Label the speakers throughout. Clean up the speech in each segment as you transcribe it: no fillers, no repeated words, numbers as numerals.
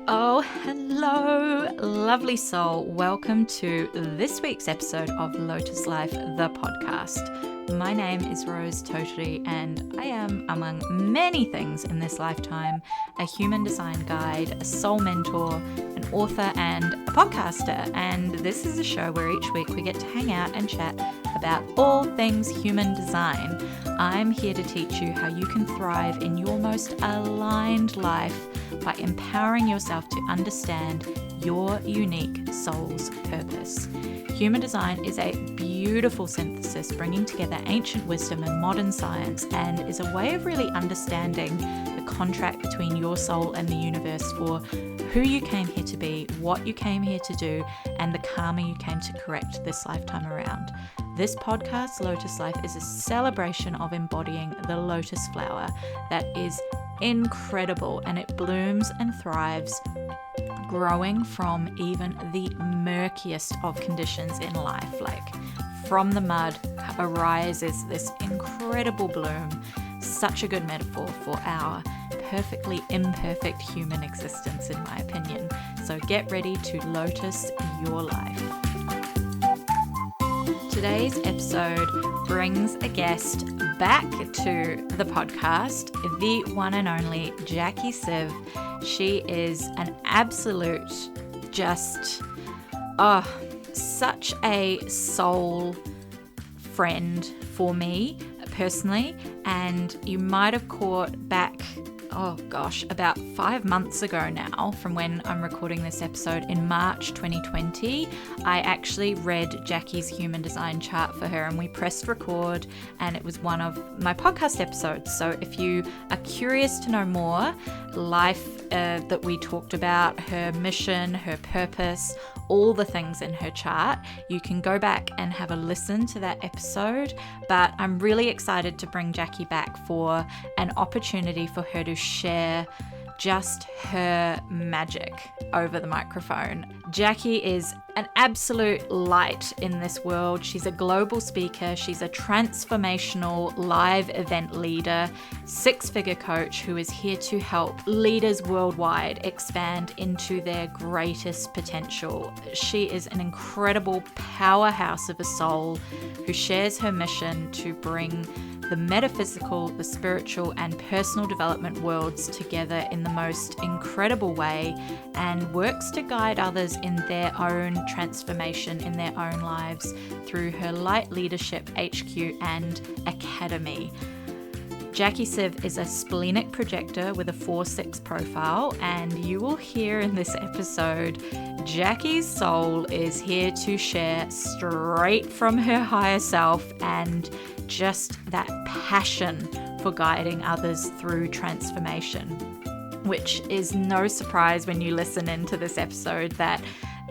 Speaker 1: Oh, hello, lovely soul. Welcome to this week's episode of Lotus Life the Podcast. My name is Rose Tautari, and I am, among many things in this lifetime, a human design guide, a soul mentor, an author, and a podcaster. And this is a show where each week we get to hang out and chat about all things human design. I'm here to teach you how you can thrive in your most aligned life by empowering yourself to understand your unique soul's purpose. Human design is a beautiful synthesis bringing together ancient wisdom and modern science, and is a way of really understanding the contract between your soul and the universe for who you came here to be, what you came here to do, and the karma you came to correct this lifetime around. This podcast, Lotus Life, is a celebration of embodying the lotus flower that is incredible, and it blooms and thrives, growing from even the murkiest of conditions in life. Like from the mud arises this incredible bloom. Such a good metaphor for our perfectly imperfect human existence, in my opinion. So get ready to lotus your life. Today's episode brings a guest back to the podcast, the one and only Jacqui Sive. She is an absolute such a soul friend for me personally, and you might have caught back about 5 months ago now from when I'm recording this episode in March 2020. I actually read Jacqui's human design chart for her, and we pressed record, and it was one of my podcast episodes. So if you are curious to know more, life that we talked about, her mission, her purpose, all the things in her chart, you can go back and have a listen to that episode. But I'm really excited to bring Jacqui back for an opportunity for her to share just her magic over the microphone. Jacqui is an absolute light in this world. She's a global speaker. She's a transformational live event leader, 6-figure coach who is here to help leaders worldwide expand into their greatest potential. She is an incredible powerhouse of a soul who shares her mission to bring the metaphysical, the spiritual, and personal development worlds together in the most incredible way, and works to guide others in their own transformation in their own lives through her Light Leadership HQ and Academy. Jacqui Sive is a Splenic Projector with a 4/6 profile, and you will hear in this episode Jacqui's soul is here to share straight from her higher self, and just that passion for guiding others through transformation, which is no surprise when you listen into this episode that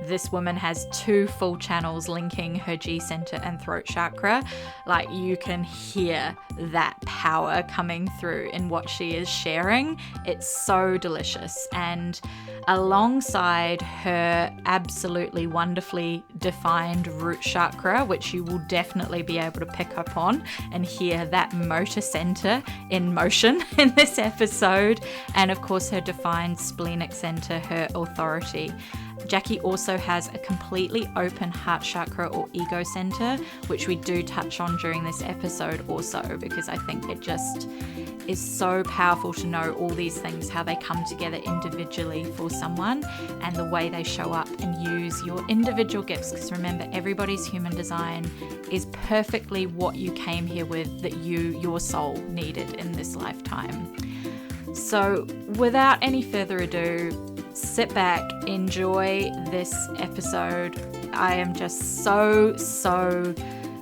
Speaker 1: this woman has 2 full channels linking her G center and throat chakra. Like, you can hear that power coming through in what she is sharing. It's so delicious. And alongside her absolutely wonderfully defined root chakra, which you will definitely be able to pick up on and hear that motor center in motion in this episode, and of course her defined splenic center, her authority. Jacqui also has a completely open heart chakra or ego center, which we do touch on during this episode also, because I think it just is so powerful to know all these things, how they come together individually for someone, and the way they show up and use your individual gifts. Because remember, everybody's human design is perfectly what you came here with, that your soul needed in this lifetime. So without any further ado, sit back, enjoy this episode. I am just so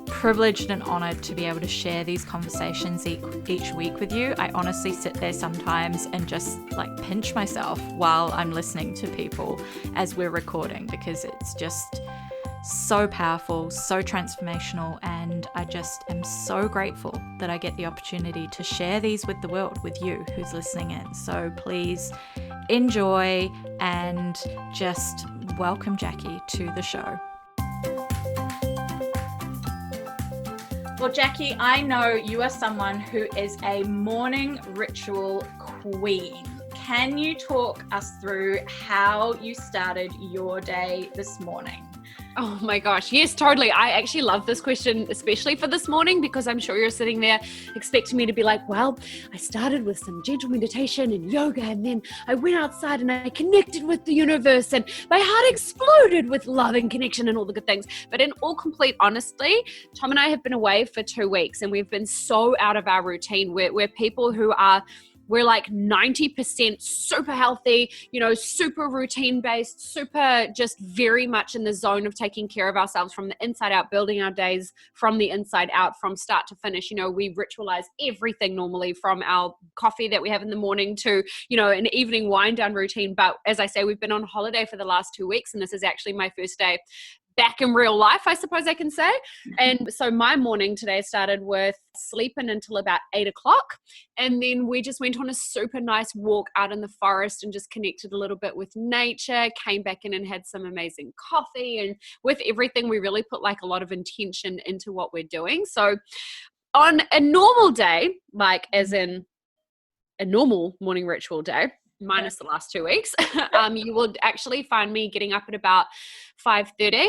Speaker 1: privileged and honored to be able to share these conversations each week with you. I honestly sit there sometimes and just like pinch myself while I'm listening to people as we're recording, because it's just so powerful, so transformational, and I just am so grateful that I get the opportunity to share these with the world, with you who's listening in. So please enjoy and just welcome Jacqui to the show. Well, Jacqui, I know you are someone who is a morning ritual queen. can you talk us through how you started your day this morning?
Speaker 2: Oh my gosh. Yes, totally. I actually love this question, especially for this morning, because I'm sure you're sitting there expecting me to be like, well, I started with some gentle meditation and yoga, and then I went outside and I connected with the universe, and my heart exploded with love and connection and all the good things. But in all complete honesty, Tom and I have been away for 2 weeks, and we've been so out of our routine. We're people who we're like 90% super healthy, super routine based, super just very much in the zone of taking care of ourselves from the inside out, building our days from the inside out, from start to finish. We ritualize everything normally, from our coffee that we have in the morning to, an evening wind down routine. But as I say, we've been on holiday for the last 2 weeks, and this is actually my first day back in real life, I suppose I can say. And so my morning today started with sleeping until about 8 o'clock. And then we just went on a super nice walk out in the forest and just connected a little bit with nature, came back in and had some amazing coffee. And with everything, we really put like a lot of intention into what we're doing. So on a normal day, like as in a normal morning ritual day, minus the last 2 weeks, you will actually find me getting up at about 5:30.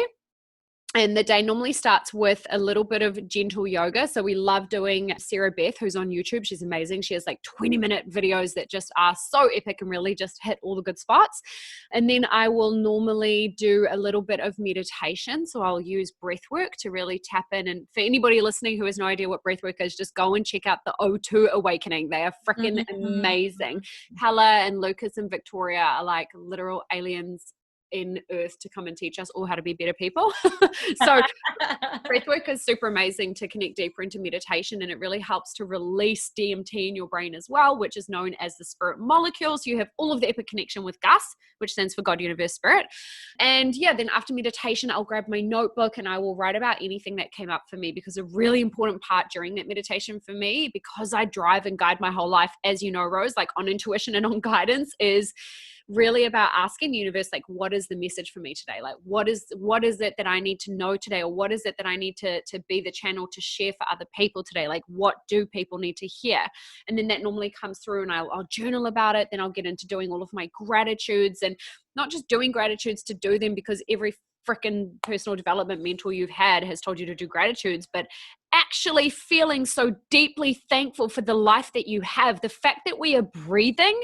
Speaker 2: And the day normally starts with a little bit of gentle yoga. So we love doing Sarah Beth, who's on YouTube. She's amazing. She has like 20-minute videos that just are so epic and really just hit all the good spots. And then I will normally do a little bit of meditation. So I'll use breath work to really tap in. And for anybody listening who has no idea what breath work is, just go and check out the O2 Awakening. They are freaking amazing. Hella and Lucas and Victoria are like literal aliens in earth to come and teach us all how to be better people. So breathwork is super amazing to connect deeper into meditation, and it really helps to release DMT in your brain as well, which is known as the spirit molecules. You have all of the epic connection with Gus, which stands for God, Universe, Spirit. And then after meditation, I'll grab my notebook and I will write about anything that came up for me, because a really important part during that meditation for me, because I drive and guide my whole life, as you know, Rose, like on intuition and on guidance, is really about asking the universe, like, what is the message for me today? Like, what is it that I need to know today? Or what is it that I need to be the channel to share for other people today? Like, what do people need to hear? And then that normally comes through, and I'll journal about it. Then I'll get into doing all of my gratitudes, and not just doing gratitudes to do them because every freaking personal development mentor you've had has told you to do gratitudes, but actually feeling so deeply thankful for the life that you have. The fact that we are breathing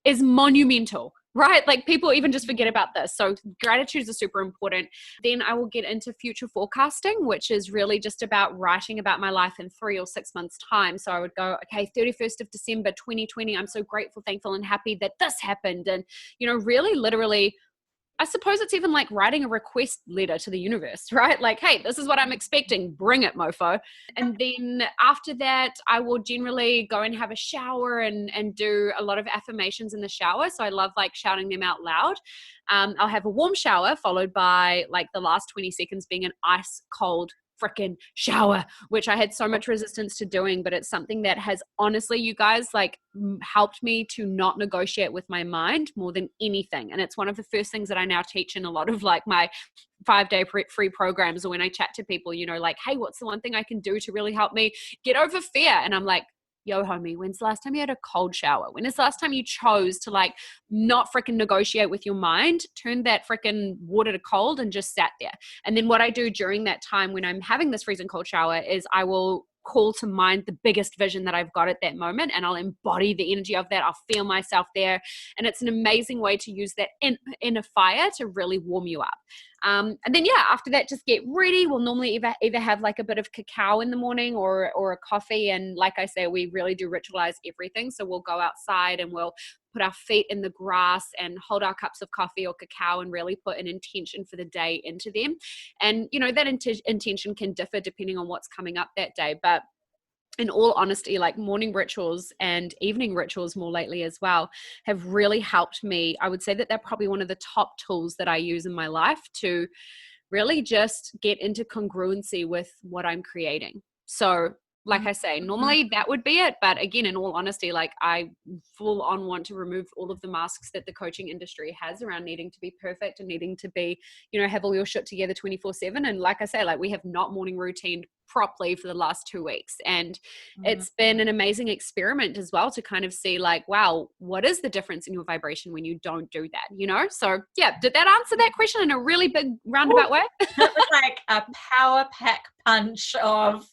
Speaker 2: is monumental, right? Like, people even just forget about this. So gratitudes are super important. Then I will get into future forecasting, which is really just about writing about my life in 3 or 6 months' time. So I would go, okay, 31st of December, 2020, I'm so grateful, thankful, and happy that this happened. And, really literally, I suppose it's even like writing a request letter to the universe, right? Like, hey, this is what I'm expecting. Bring it, mofo. And then after that, I will generally go and have a shower and do a lot of affirmations in the shower. So I love like shouting them out loud. I'll have a warm shower followed by like the last 20 seconds being an ice cold freaking shower, which I had so much resistance to doing, but it's something that has honestly, you guys, like helped me to not negotiate with my mind more than anything. And it's one of the first things that I now teach in a lot of like my 5-day free programs, or when I chat to people, like, hey, what's the one thing I can do to really help me get over fear? And I'm like, yo, homie, when's the last time you had a cold shower? When is the last time you chose to like not freaking negotiate with your mind, turn that freaking water to cold and just sat there? And then what I do during that time when I'm having this freezing cold shower is I will call to mind the biggest vision that I've got at that moment, and I'll embody the energy of that. I'll feel myself there. And it's an amazing way to use that inner fire to really warm you up. And then, after that, just get ready. We'll normally either have like a bit of cacao in the morning or a coffee. And like I say, we really do ritualize everything. So we'll go outside and we'll put our feet in the grass and hold our cups of coffee or cacao and really put an intention for the day into them. And, that intention can differ depending on what's coming up that day. But in all honesty, like morning rituals and evening rituals more lately as well have really helped me. I would say that they're probably one of the top tools that I use in my life to really just get into congruency with what I'm creating. So like I say, normally that would be it. But again, in all honesty, like I full on want to remove all of the masks that the coaching industry has around needing to be perfect and needing to be, have all your shit together 24/7. And like I say, like we have not morning routine properly for the last 2 weeks. And it's been an amazing experiment as well to kind of see like, wow, what is the difference in your vibration when you don't do that, you know? So yeah, did that answer that question in a really big roundabout way?
Speaker 1: That was like a power pack punch of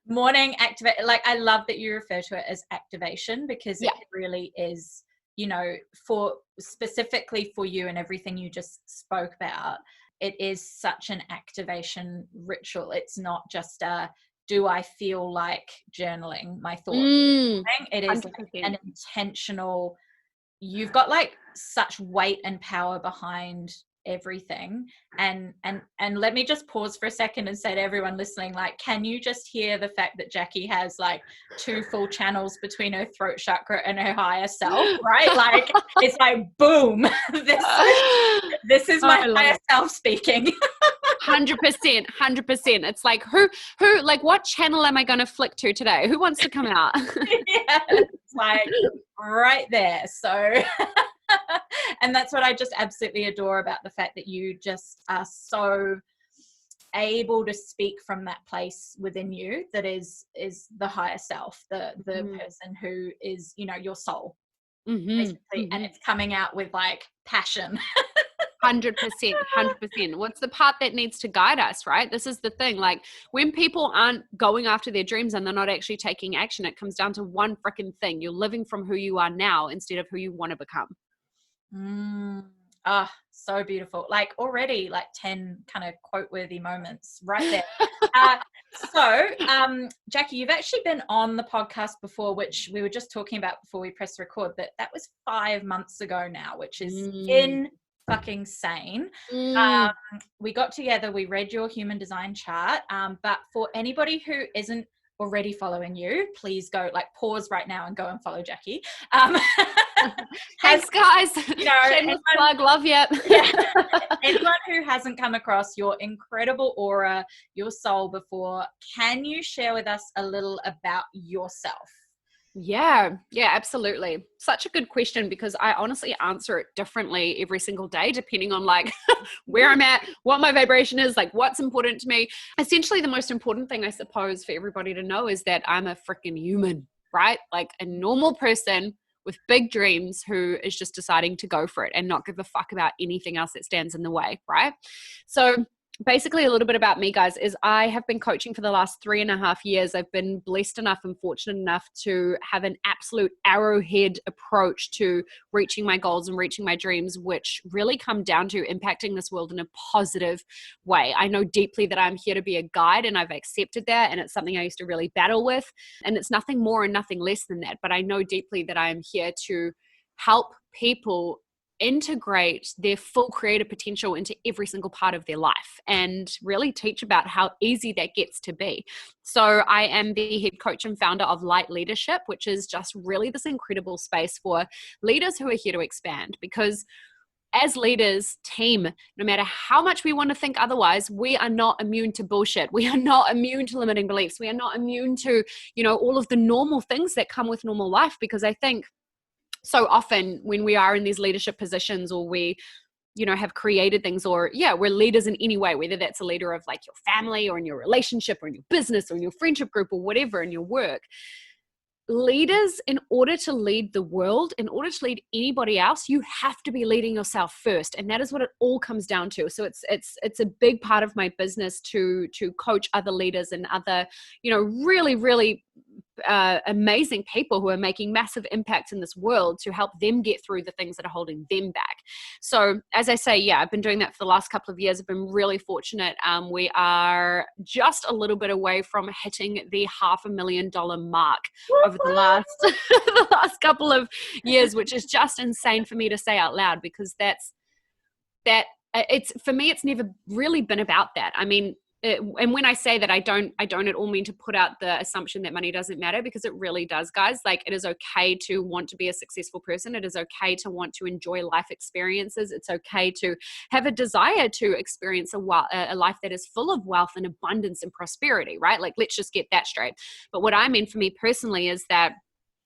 Speaker 1: morning activate. Like, I love that you refer to it as activation, because it really is, you know, for specifically for you and everything you just spoke about, it is such an activation ritual. It's not just a, do I feel like journaling my thoughts? It is like an intentional, you've got like such weight and power behind everything. And let me just pause for a second and say to everyone listening, like, can you just hear the fact that Jacqui has like 2 full channels between her throat chakra and her higher self, right? Like, it's like, boom, this is my higher self speaking.
Speaker 2: 100%. It's like, who, like, what channel am I going to flick to today? Who wants to come out?
Speaker 1: It's like right there. So, and that's what I just absolutely adore about the fact that you just are so able to speak from that place within you that is the higher self, the person who is, you know, your soul, basically. And it's coming out with like passion.
Speaker 2: 100%. What's the part that needs to guide us, right? This is the thing. Like, when people aren't going after their dreams and they're not actually taking action, it comes down to one freaking thing. You're living from who you are now instead of who you want to become.
Speaker 1: So beautiful. Like, already like 10 kind of quote-worthy moments right there. So, Jacqui, you've actually been on the podcast before, which we were just talking about before we pressed record, that was 5 months ago now, which is fucking sane. We got together, we read your human design chart, but for anybody who isn't already following you, please go, like, pause right now and go and follow Jacqui.
Speaker 2: Thanks, guys.
Speaker 1: You know,
Speaker 2: shameless plug, love you.
Speaker 1: Anyone who hasn't come across your incredible aura, your soul before, can you share with us a little about yourself?
Speaker 2: Yeah, absolutely. Such a good question, because I honestly answer it differently every single day, depending on like where I'm at, what my vibration is, like what's important to me. Essentially, the most important thing, I suppose, for everybody to know is that I'm a freaking human, right? Like a normal person with big dreams who is just deciding to go for it and not give a fuck about anything else that stands in the way, right? So basically, a little bit about me, guys, is I have been coaching for the last 3.5 years. I've been blessed enough and fortunate enough to have an absolute arrowhead approach to reaching my goals and reaching my dreams, which really come down to impacting this world in a positive way. I know deeply that I'm here to be a guide, and I've accepted that, and it's something I used to really battle with, and it's nothing more and nothing less than that. But I know deeply that I am here to help people integrate their full creative potential into every single part of their life and really teach about how easy that gets to be. So I am the head coach and founder of Light Leadership, which is just really this incredible space for leaders who are here to expand, because as leaders, team, no matter how much we want to think otherwise, we are not immune to bullshit. We are not immune to limiting beliefs. We are not immune to, you know, all of the normal things that come with normal life, because I think so often when we are in these leadership positions, or we, you know, have created things, or we're leaders in any way, whether that's a leader of like your family or in your relationship or in your business or in your friendship group or whatever, in your work. Leaders, in order to lead the world, in order to lead anybody else, you have to be leading yourself first. And that is what it all comes down to. So it's a big part of my business to coach other leaders and other, you know, really, really amazing people who are making massive impacts in this world, to help them get through the things that are holding them back. So as I say, I've been doing that for the last couple of years. I've been really fortunate. We are just a little bit away from hitting the $500,000 mark over the last couple of years, which is just insane for me to say out loud, because it's for me, it's never really been about that. I mean, and when I say that, I don't at all mean to put out the assumption that money doesn't matter, because it really does, guys. Like, it is okay to want to be a successful person. It is okay to want to enjoy life experiences. It's okay to have a desire to experience a life that is full of wealth and abundance and prosperity, right? Like, let's just get that straight. But what I mean for me personally is that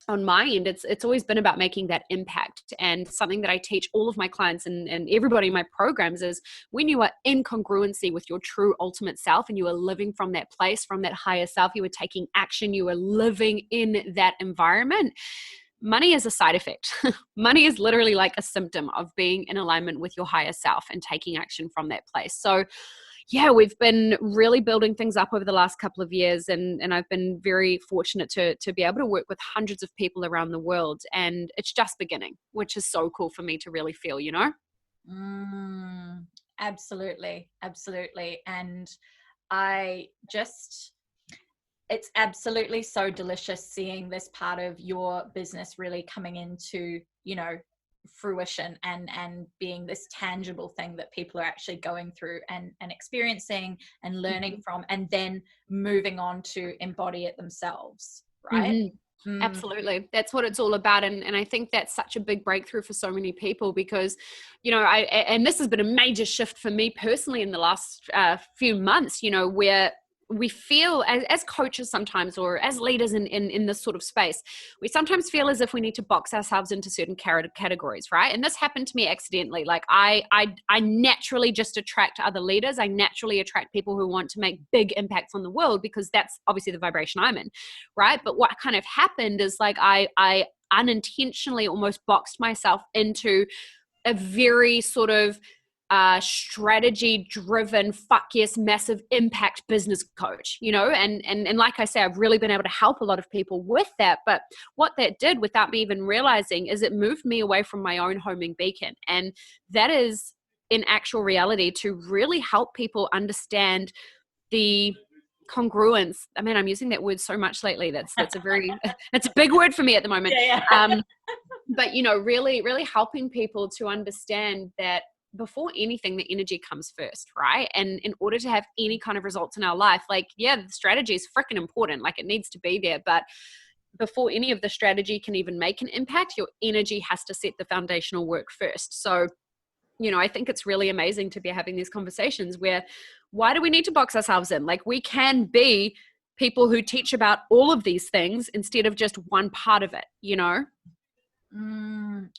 Speaker 2: on my end, it's always been about making that impact. And something that I teach all of my clients and everybody in my programs is, when you are in congruency with your true ultimate self and you are living from that place, from that higher self, you are taking action, you are living in that environment. Money is a side effect. Money is literally like a symptom of being in alignment with your higher self and taking action from that place. So yeah, we've been really building things up over the last couple of years, and I've been very fortunate to be able to work with hundreds of people around the world, and it's just beginning, which is so cool for me to really feel, you know?
Speaker 1: Absolutely. Absolutely. And it's absolutely so delicious seeing this part of your business really coming into, fruition and being this tangible thing that people are actually going through and experiencing and learning from, and then moving on to embody it themselves, right?
Speaker 2: Absolutely. That's what it's all about. And I think that's such a big breakthrough for so many people, because, and this has been a major shift for me personally in the last few months, where we feel as coaches sometimes, or as leaders in this sort of space, we sometimes feel as if we need to box ourselves into certain categories, right? And this happened to me accidentally. Like I naturally just attract other leaders. I naturally attract people who want to make big impacts on the world, because that's obviously the vibration I'm in, right? But what kind of happened is, like, I unintentionally almost boxed myself into a very sort of strategy driven, fuck yes, massive impact business coach, and like I say, I've really been able to help a lot of people with that. But what that did, without me even realizing, is it moved me away from my own homing beacon. And that is, in actual reality, to really help people understand the congruence. I mean, I'm using that word so much lately. That's a very, it's a big word for me at the moment. But really, really helping people to understand that before anything, the energy comes first, right? And in order to have any kind of results in our life, like, yeah, the strategy is freaking important. Like, it needs to be there. But before any of the strategy can even make an impact, your energy has to set the foundational work first. So, I think it's really amazing to be having these conversations where, why do we need to box ourselves in? Like, we can be people who teach about all of these things instead of just one part of it,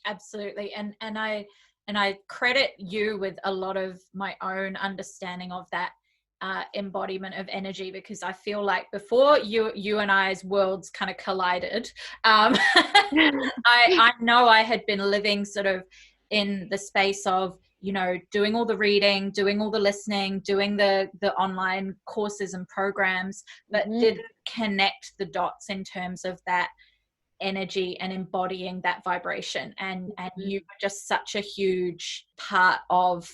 Speaker 1: Absolutely. And I credit you with a lot of my own understanding of that embodiment of energy, because I feel like before you and I's worlds kind of collided, I know I had been living sort of in the space of, doing all the reading, doing all the listening, doing the online courses and programs, but didn't connect the dots in terms of that energy and embodying that vibration. And you were just such a huge part of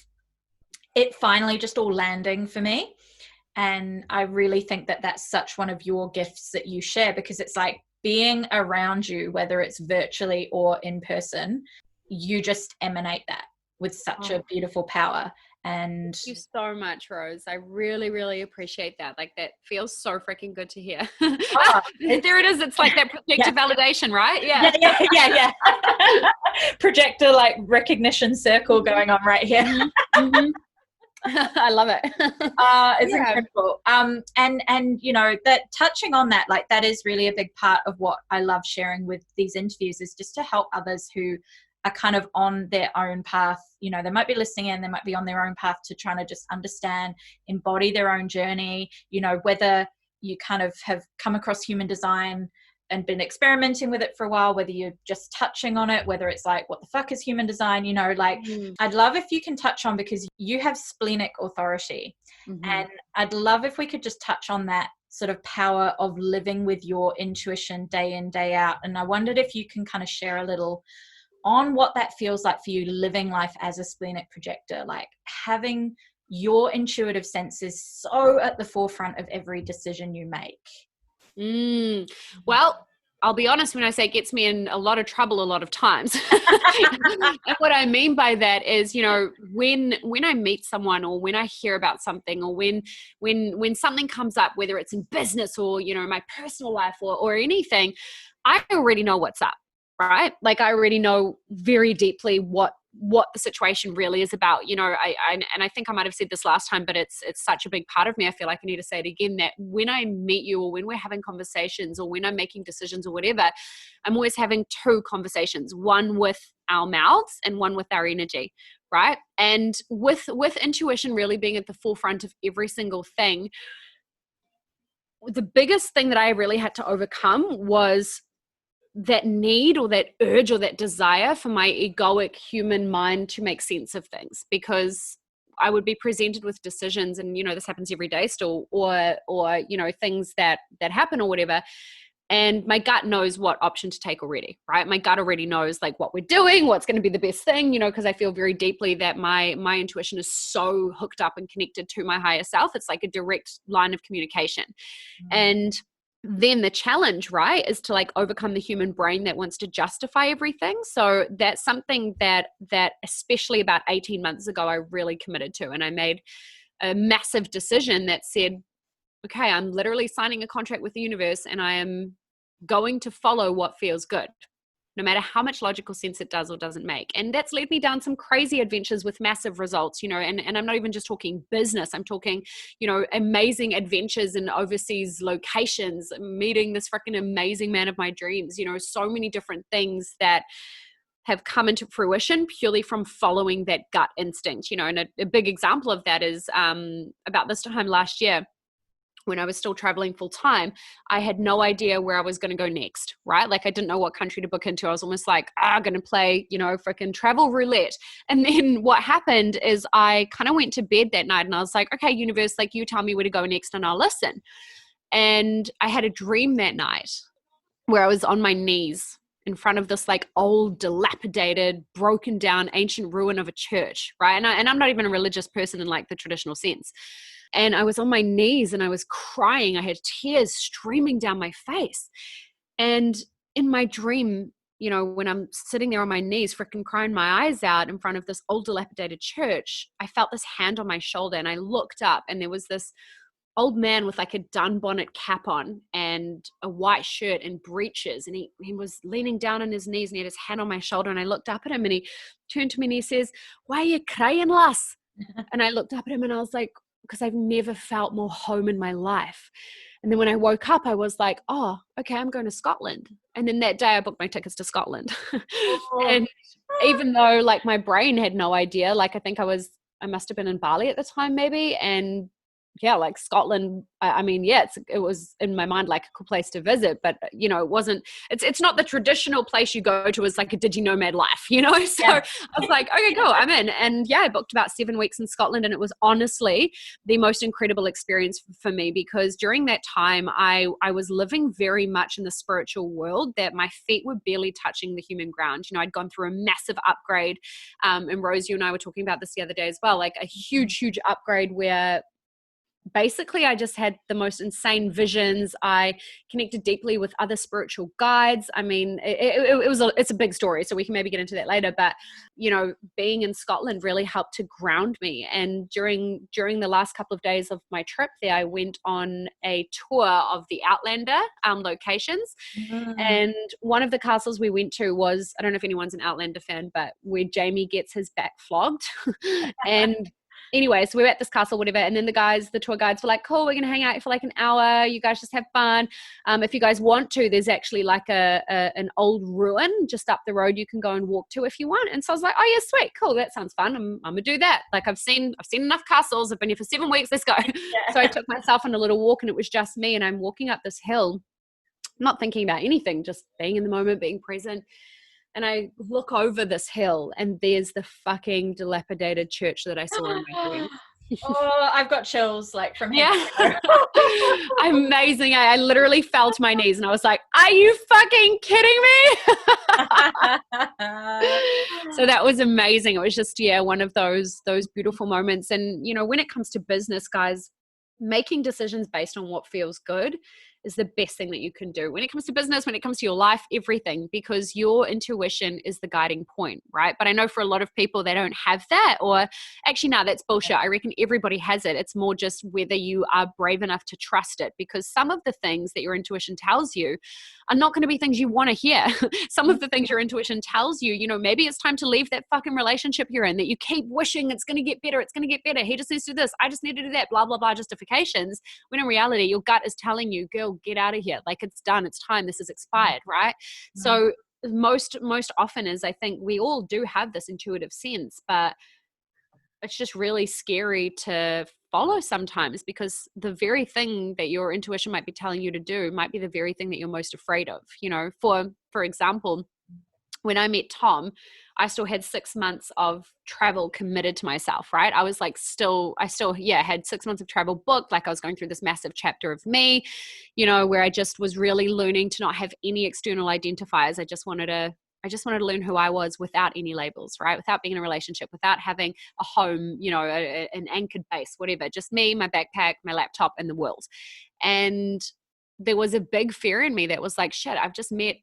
Speaker 1: it finally just all landing for me. And I really think that that's such one of your gifts that you share, because it's like being around you, whether it's virtually or in person, you just emanate that with such a beautiful power. And
Speaker 2: thank you so much, Rose. I really, really appreciate that. Like, that feels so freaking good to hear. There it is. It's like that projector validation, right?
Speaker 1: Yeah. Projector, like, recognition circle going on right here.
Speaker 2: I love it.
Speaker 1: It's incredible. And that touching on that, like, that is really a big part of what I love sharing with these interviews, is just to help others who are kind of on their own path. They might be listening in, they might be on their own path to trying to just understand, embody their own journey, whether you kind of have come across human design and been experimenting with it for a while, whether you're just touching on it, whether it's like, what the fuck is human design? I'd love if you can touch on, because you have splenic authority, and I'd love if we could just touch on that sort of power of living with your intuition day in, day out. And I wondered if you can kind of share a little on what that feels like for you, living life as a splenic projector, like having your intuitive senses so at the forefront of every decision you make.
Speaker 2: Well, I'll be honest when I say it gets me in a lot of trouble a lot of times. And what I mean by that is, when I meet someone, or when I hear about something, or when something comes up, whether it's in business or, my personal life or anything, I already know what's up. Right? Like, I already know very deeply what what the situation really is about. You know, I think I might have said this last time, but it's such a big part of me. I feel like I need to say it again, that when I meet you, or when we're having conversations, or when I'm making decisions or whatever, I'm always having two conversations, one with our mouths and one with our energy, right? And with intuition really being at the forefront of every single thing, the biggest thing that I really had to overcome was that need, or that urge, or that desire for my egoic human mind to make sense of things, because I would be presented with decisions, and, you know, this happens every day still, or, you know, things that happen or whatever. And my gut knows what option to take already, right? My gut already knows like what we're doing, what's going to be the best thing, you know, because I feel very deeply that my intuition is so hooked up and connected to my higher self. It's like a direct line of communication. And then the challenge, right, is to like overcome the human brain that wants to justify everything. So that's something that especially about 18 months ago, I really committed to. And I made a massive decision that said, okay, I'm literally signing a contract with the universe, and I am going to follow what feels good, no matter how much logical sense it does or doesn't make. And that's led me down some crazy adventures with massive results, you know, and I'm not even just talking business. I'm talking, you know, amazing adventures in overseas locations, meeting this freaking amazing man of my dreams, you know, so many different things that have come into fruition purely from following that gut instinct, you know. And a big example of that is about this time last year, when I was still traveling full time, I had no idea where I was going to go next, right? Like I didn't know what country to book into. I was almost like, I'm going to play, you know, freaking travel roulette. And then what happened is I kind of went to bed that night and I was like, okay, universe, like you tell me where to go next and I'll listen. And I had a dream that night where I was on my knees in front of this like old, dilapidated, broken down, ancient ruin of a church, right? And I'm not even a religious person in like the traditional sense. And I was on my knees and I was crying. I had tears streaming down my face. And in my dream, you know, when I'm sitting there on my knees, freaking crying my eyes out in front of this old dilapidated church, I felt this hand on my shoulder and I looked up and there was this old man with like a dunbonnet cap on and a white shirt and breeches. And he was leaning down on his knees and he had his hand on my shoulder. And I looked up at him and he turned to me and he says, "Why are you crying, lass?" And I looked up at him and I was like, because I've never felt more home in my life. And then when I woke up, I was like, oh, okay, I'm going to Scotland. And then that day I booked my tickets to Scotland. And even though like my brain had no idea, like I must have been in Bali at the time maybe. And yeah, like Scotland, I mean, yeah, it was in my mind like a cool place to visit, but you know, it's not the traditional place you go to as like a digi-nomad life, you know? So yeah. I was like, okay, cool, I'm in. And yeah, I booked about 7 weeks in Scotland and it was honestly the most incredible experience for me because during that time I was living very much in the spiritual world that my feet were barely touching the human ground. You know, I'd gone through a massive upgrade. And Rose, you and I were talking about this the other day as well, like a huge upgrade where basically I just had the most insane visions. I connected deeply with other spiritual guides. I mean, it's a big story, so we can maybe get into that later, but you know, being in Scotland really helped to ground me. And during the last couple of days of my trip there, I went on a tour of the Outlander locations. And one of the castles we went to was, I don't know if anyone's an Outlander fan, but where Jamie gets his back flogged. And anyway, so we were at this castle, whatever, and then the tour guides were like, cool, we're going to hang out for like an hour. You guys just have fun. If you guys want to, there's actually like an old ruin just up the road you can go and walk to if you want. And so I was like, oh yeah, sweet, cool, that sounds fun. I'm going to do that. Like I've seen enough castles. I've been here for 7 weeks. Let's go. Yeah. So I took myself on a little walk and it was just me and I'm walking up this hill, not thinking about anything, just being in the moment, being present. And I look over this hill and there's the fucking dilapidated church that I saw in my dream.
Speaker 1: Oh, I've got chills like from here.
Speaker 2: Yeah. Amazing. I literally fell to my knees and I was like, are you fucking kidding me? So that was amazing. It was just, yeah, one of those beautiful moments. And, you know, when it comes to business, guys, making decisions based on what feels good is the best thing that you can do when it comes to business, when it comes to your life, everything, because your intuition is the guiding point, right? But I know for a lot of people, they don't have that, or actually, no, that's bullshit. I reckon everybody has it. It's more just whether you are brave enough to trust it, because some of the things that your intuition tells you are not going to be things you want to hear. Some of the things your intuition tells you, you know, maybe it's time to leave that fucking relationship you're in that you keep wishing it's going to get better. It's going to get better. He just needs to do this. I just need to do that. Blah, blah, blah, justifications. When in reality, your gut is telling you, girl, get out of here. Like, it's done. It's time. This is expired, right? So most often is, I think we all do have this intuitive sense, but it's just really scary to follow sometimes, because the very thing that your intuition might be telling you to do might be the very thing that you're most afraid of. You know, for example, when I met Tom, I still had 6 months of travel committed to myself, right? I was like, I still had 6 months of travel booked. Like, I was going through this massive chapter of me, you know, where I just was really learning to not have any external identifiers. I just wanted to learn who I was without any labels, right? Without being in a relationship, without having a home, you know, an anchored base, whatever. Just me, my backpack, my laptop, and the world. And there was a big fear in me that was like, shit, I've just met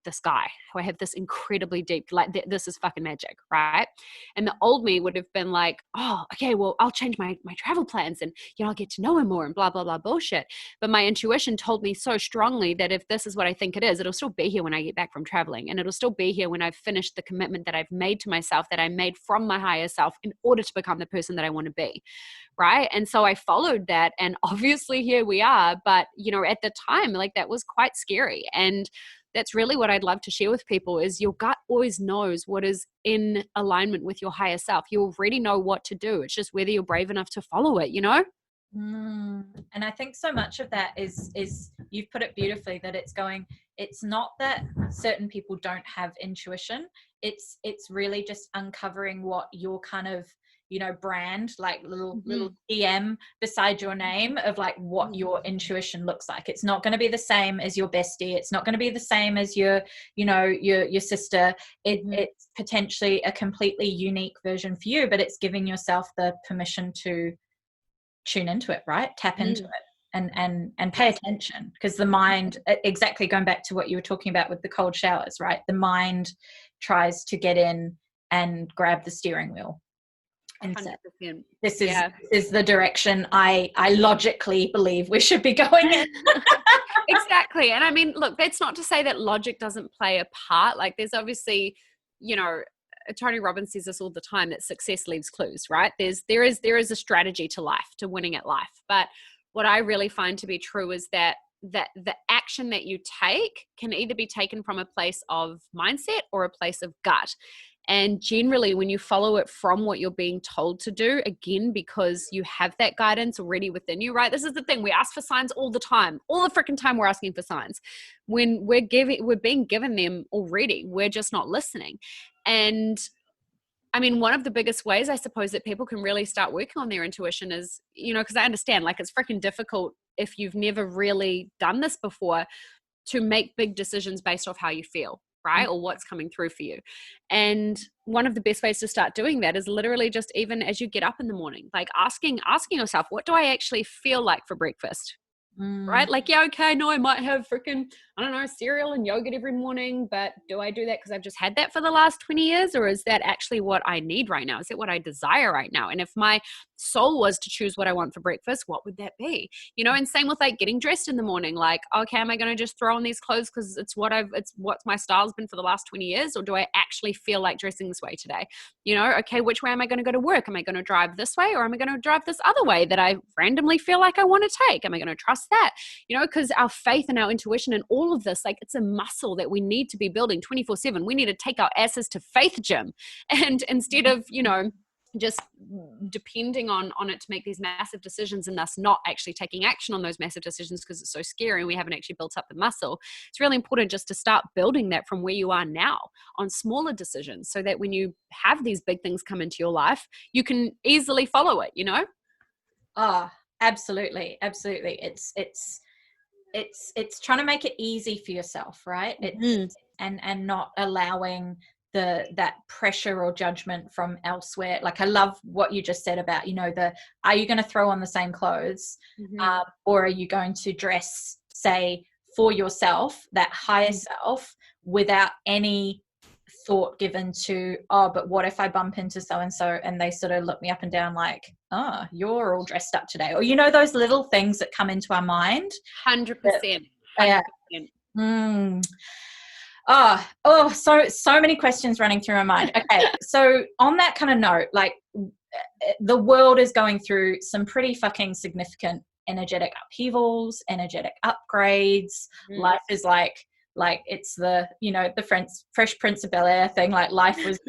Speaker 2: this guy who I have this incredibly deep, like, this is fucking magic, right? And the old me would have been like, oh, okay, well, I'll change my travel plans, and, you know, I'll get to know him more, and blah, blah, blah bullshit. But my intuition told me so strongly that if this is what I think it is, it'll still be here when I get back from traveling, and it'll still be here when I've finished the commitment that I've made to myself, that I made from my higher self in order to become the person that I want to be, right? And so I followed that, and obviously here we are. But, you know, at the time, like, that was quite scary. And that's really what I'd love to share with people is your gut always knows what is in alignment with your higher self. You already know what to do. It's just whether you're brave enough to follow it, you know?
Speaker 1: And I think so much of that is you've put it beautifully, that it's not that certain people don't have intuition. It's really just uncovering what your kind of, you know, brand, like little DM beside your name of like what your intuition looks like. It's not going to be the same as your bestie. It's not going to be the same as your, you know, your sister. It's potentially a completely unique version for you, but it's giving yourself the permission to tune into it, right? Tap into it and pay attention, because the mind, exactly going back to what you were talking about with the cold showers, right? The mind tries to get in and grab the steering wheel. And
Speaker 2: 100%.
Speaker 1: This is the direction I logically believe we should be going in.
Speaker 2: Exactly. And I mean, look, that's not to say that logic doesn't play a part. Like, there's obviously, you know, Tony Robbins says this all the time, that success leaves clues, right? There is a strategy to life, to winning at life. But what I really find to be true is that the action that you take can either be taken from a place of mindset or a place of gut. And generally, when you follow it from what you're being told to do, again, because you have that guidance already within you, right? This is the thing. We ask for signs all the time. All the freaking time we're asking for signs. When we're being given them already, we're just not listening. And I mean, one of the biggest ways, I suppose, that people can really start working on their intuition is, you know, because I understand, like, it's freaking difficult if you've never really done this before to make big decisions based off how you feel, right? Or what's coming through for you. And one of the best ways to start doing that is literally just, even as you get up in the morning, like asking yourself, what do I actually feel like for breakfast? Right? Like, yeah, okay, no, I might have freaking, I don't know, cereal and yogurt every morning, but do I do that because I've just had that for the last 20 years? Or is that actually what I need right now? Is it what I desire right now? And if my soul was to choose what I want for breakfast, what would that be? You know, and same with like getting dressed in the morning. Like, okay, am I going to just throw on these clothes because it's what my style's been for the last 20 years? Or do I actually feel like dressing this way today? You know, okay, which way am I going to go to work? Am I going to drive this way, or am I going to drive this other way that I randomly feel like I want to take? Am I going to trust that? You know, because our faith and our intuition and all of this, like, it's a muscle that we need to be building 24/7. We need to take our asses to faith gym, and instead of, you know, just depending on it to make these massive decisions and thus not actually taking action on those massive decisions because it's so scary and we haven't actually built up the muscle. It's really important just to start building that from where you are now on smaller decisions, so that when you have these big things come into your life, you can easily follow it, you know?
Speaker 1: Absolutely. It's trying to make it easy for yourself, right? And not allowing that pressure or judgment from elsewhere. Like, I love what you just said about, you know, are you going to throw on the same clothes, or are you going to dress say for yourself, that higher self, without any thought given to, oh, but what if I bump into so-and-so and they sort of look me up and down like, oh, you're all dressed up today. Or, those little things that come into our mind.
Speaker 2: 100%.
Speaker 1: Yeah. So many questions running through my mind. Okay. So on that kind of note, like, the world is going through some pretty fucking significant energetic upheavals, energetic upgrades. Life is like it's the Fresh Prince of Bel-Air thing, like life was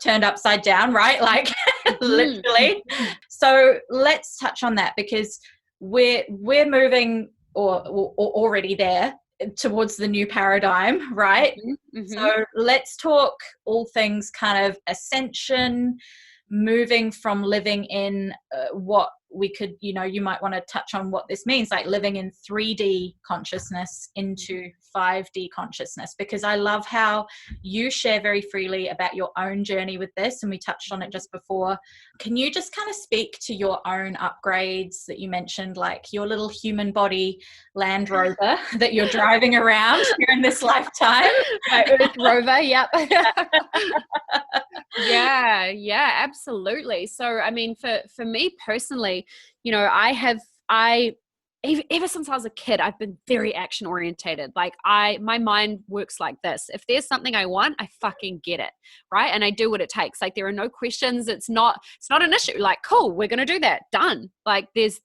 Speaker 1: turned upside down, right? Like literally. So let's touch on that, because we're moving or already there towards the new paradigm, right? So let's talk all things kind of ascension, moving from living in what we could, you might want to touch on what this means, like living in 3D consciousness into 5D consciousness, because I love how you share very freely about your own journey with this, and we touched on it just before. Can you just kind of speak to your own upgrades that you mentioned, like your little human body Land Rover that you're driving around here in this lifetime?
Speaker 2: My Earth Rover, yep. Yeah, absolutely. So, I mean, for me personally, ever since I was a kid, I've been very action orientated. Like my mind works like this. If there's something I want, I fucking get it. Right. And I do what it takes. Like there are no questions. It's not an issue. Like, cool, we're going to do that. Done. Like there's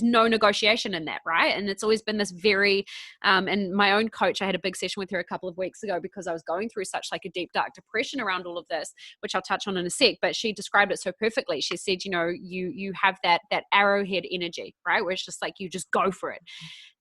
Speaker 2: no negotiation in that. Right. And it's always been this very, and my own coach, I had a big session with her a couple of weeks ago because I was going through such like a deep, dark depression around all of this, which I'll touch on in a sec, but she described it so perfectly. She said, you have that arrowhead energy, right? Where it's just like, you just go for it.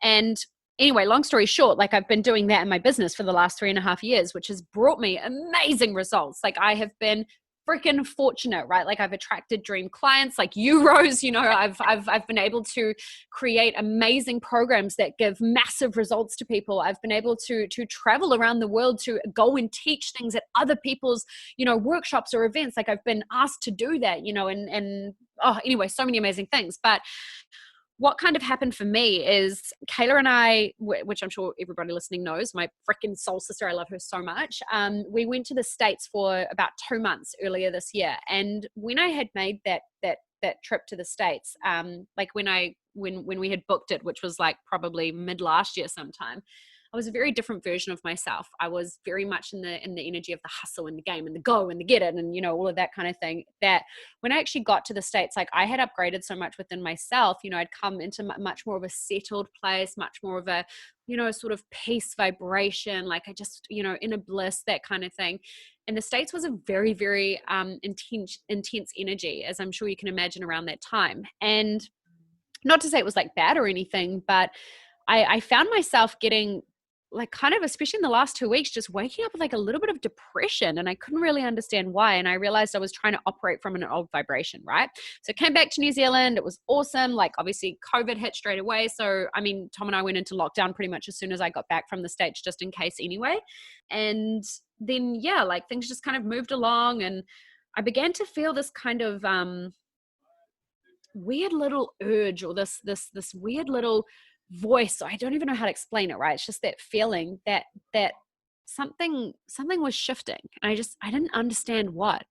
Speaker 2: And anyway, long story short, like I've been doing that in my business for the last 3.5 years, which has brought me amazing results. Like I have been freaking fortunate, right? Like I've attracted dream clients like you, Rose. I've been able to create amazing programs that give massive results to people. I've been able to travel around the world to go and teach things at other people's, workshops or events. Like I've been asked to do that, anyway, so many amazing things. But what kind of happened for me is Kayla and I, which I'm sure everybody listening knows, my freaking soul sister, I love her so much. We went to the States for about 2 months earlier this year. And when I had made that trip to the States, like when we had booked it, which was like probably mid last year sometime, I was a very different version of myself. I was very much in the energy of the hustle and the game and the go and the get it and, all of that kind of thing, that when I actually got to the States, like I had upgraded so much within myself, I'd come into much more of a settled place, much more of a, sort of peace vibration, like I just, inner bliss, that kind of thing. And the States was a very, very intense energy, as I'm sure you can imagine around that time. And not to say it was like bad or anything, but I found myself getting like kind of, especially in the last 2 weeks, just waking up with like a little bit of depression, and I couldn't really understand why. And I realized I was trying to operate from an old vibration, right? So I came back to New Zealand. It was awesome. Like obviously COVID hit straight away. So, I mean, Tom and I went into lockdown pretty much as soon as I got back from the States, just in case anyway. And then, yeah, like things just kind of moved along, and I began to feel this kind of weird little urge, or this weird little voice. I don't even know how to explain it, right? It's just that feeling that something was shifting, and I didn't understand what.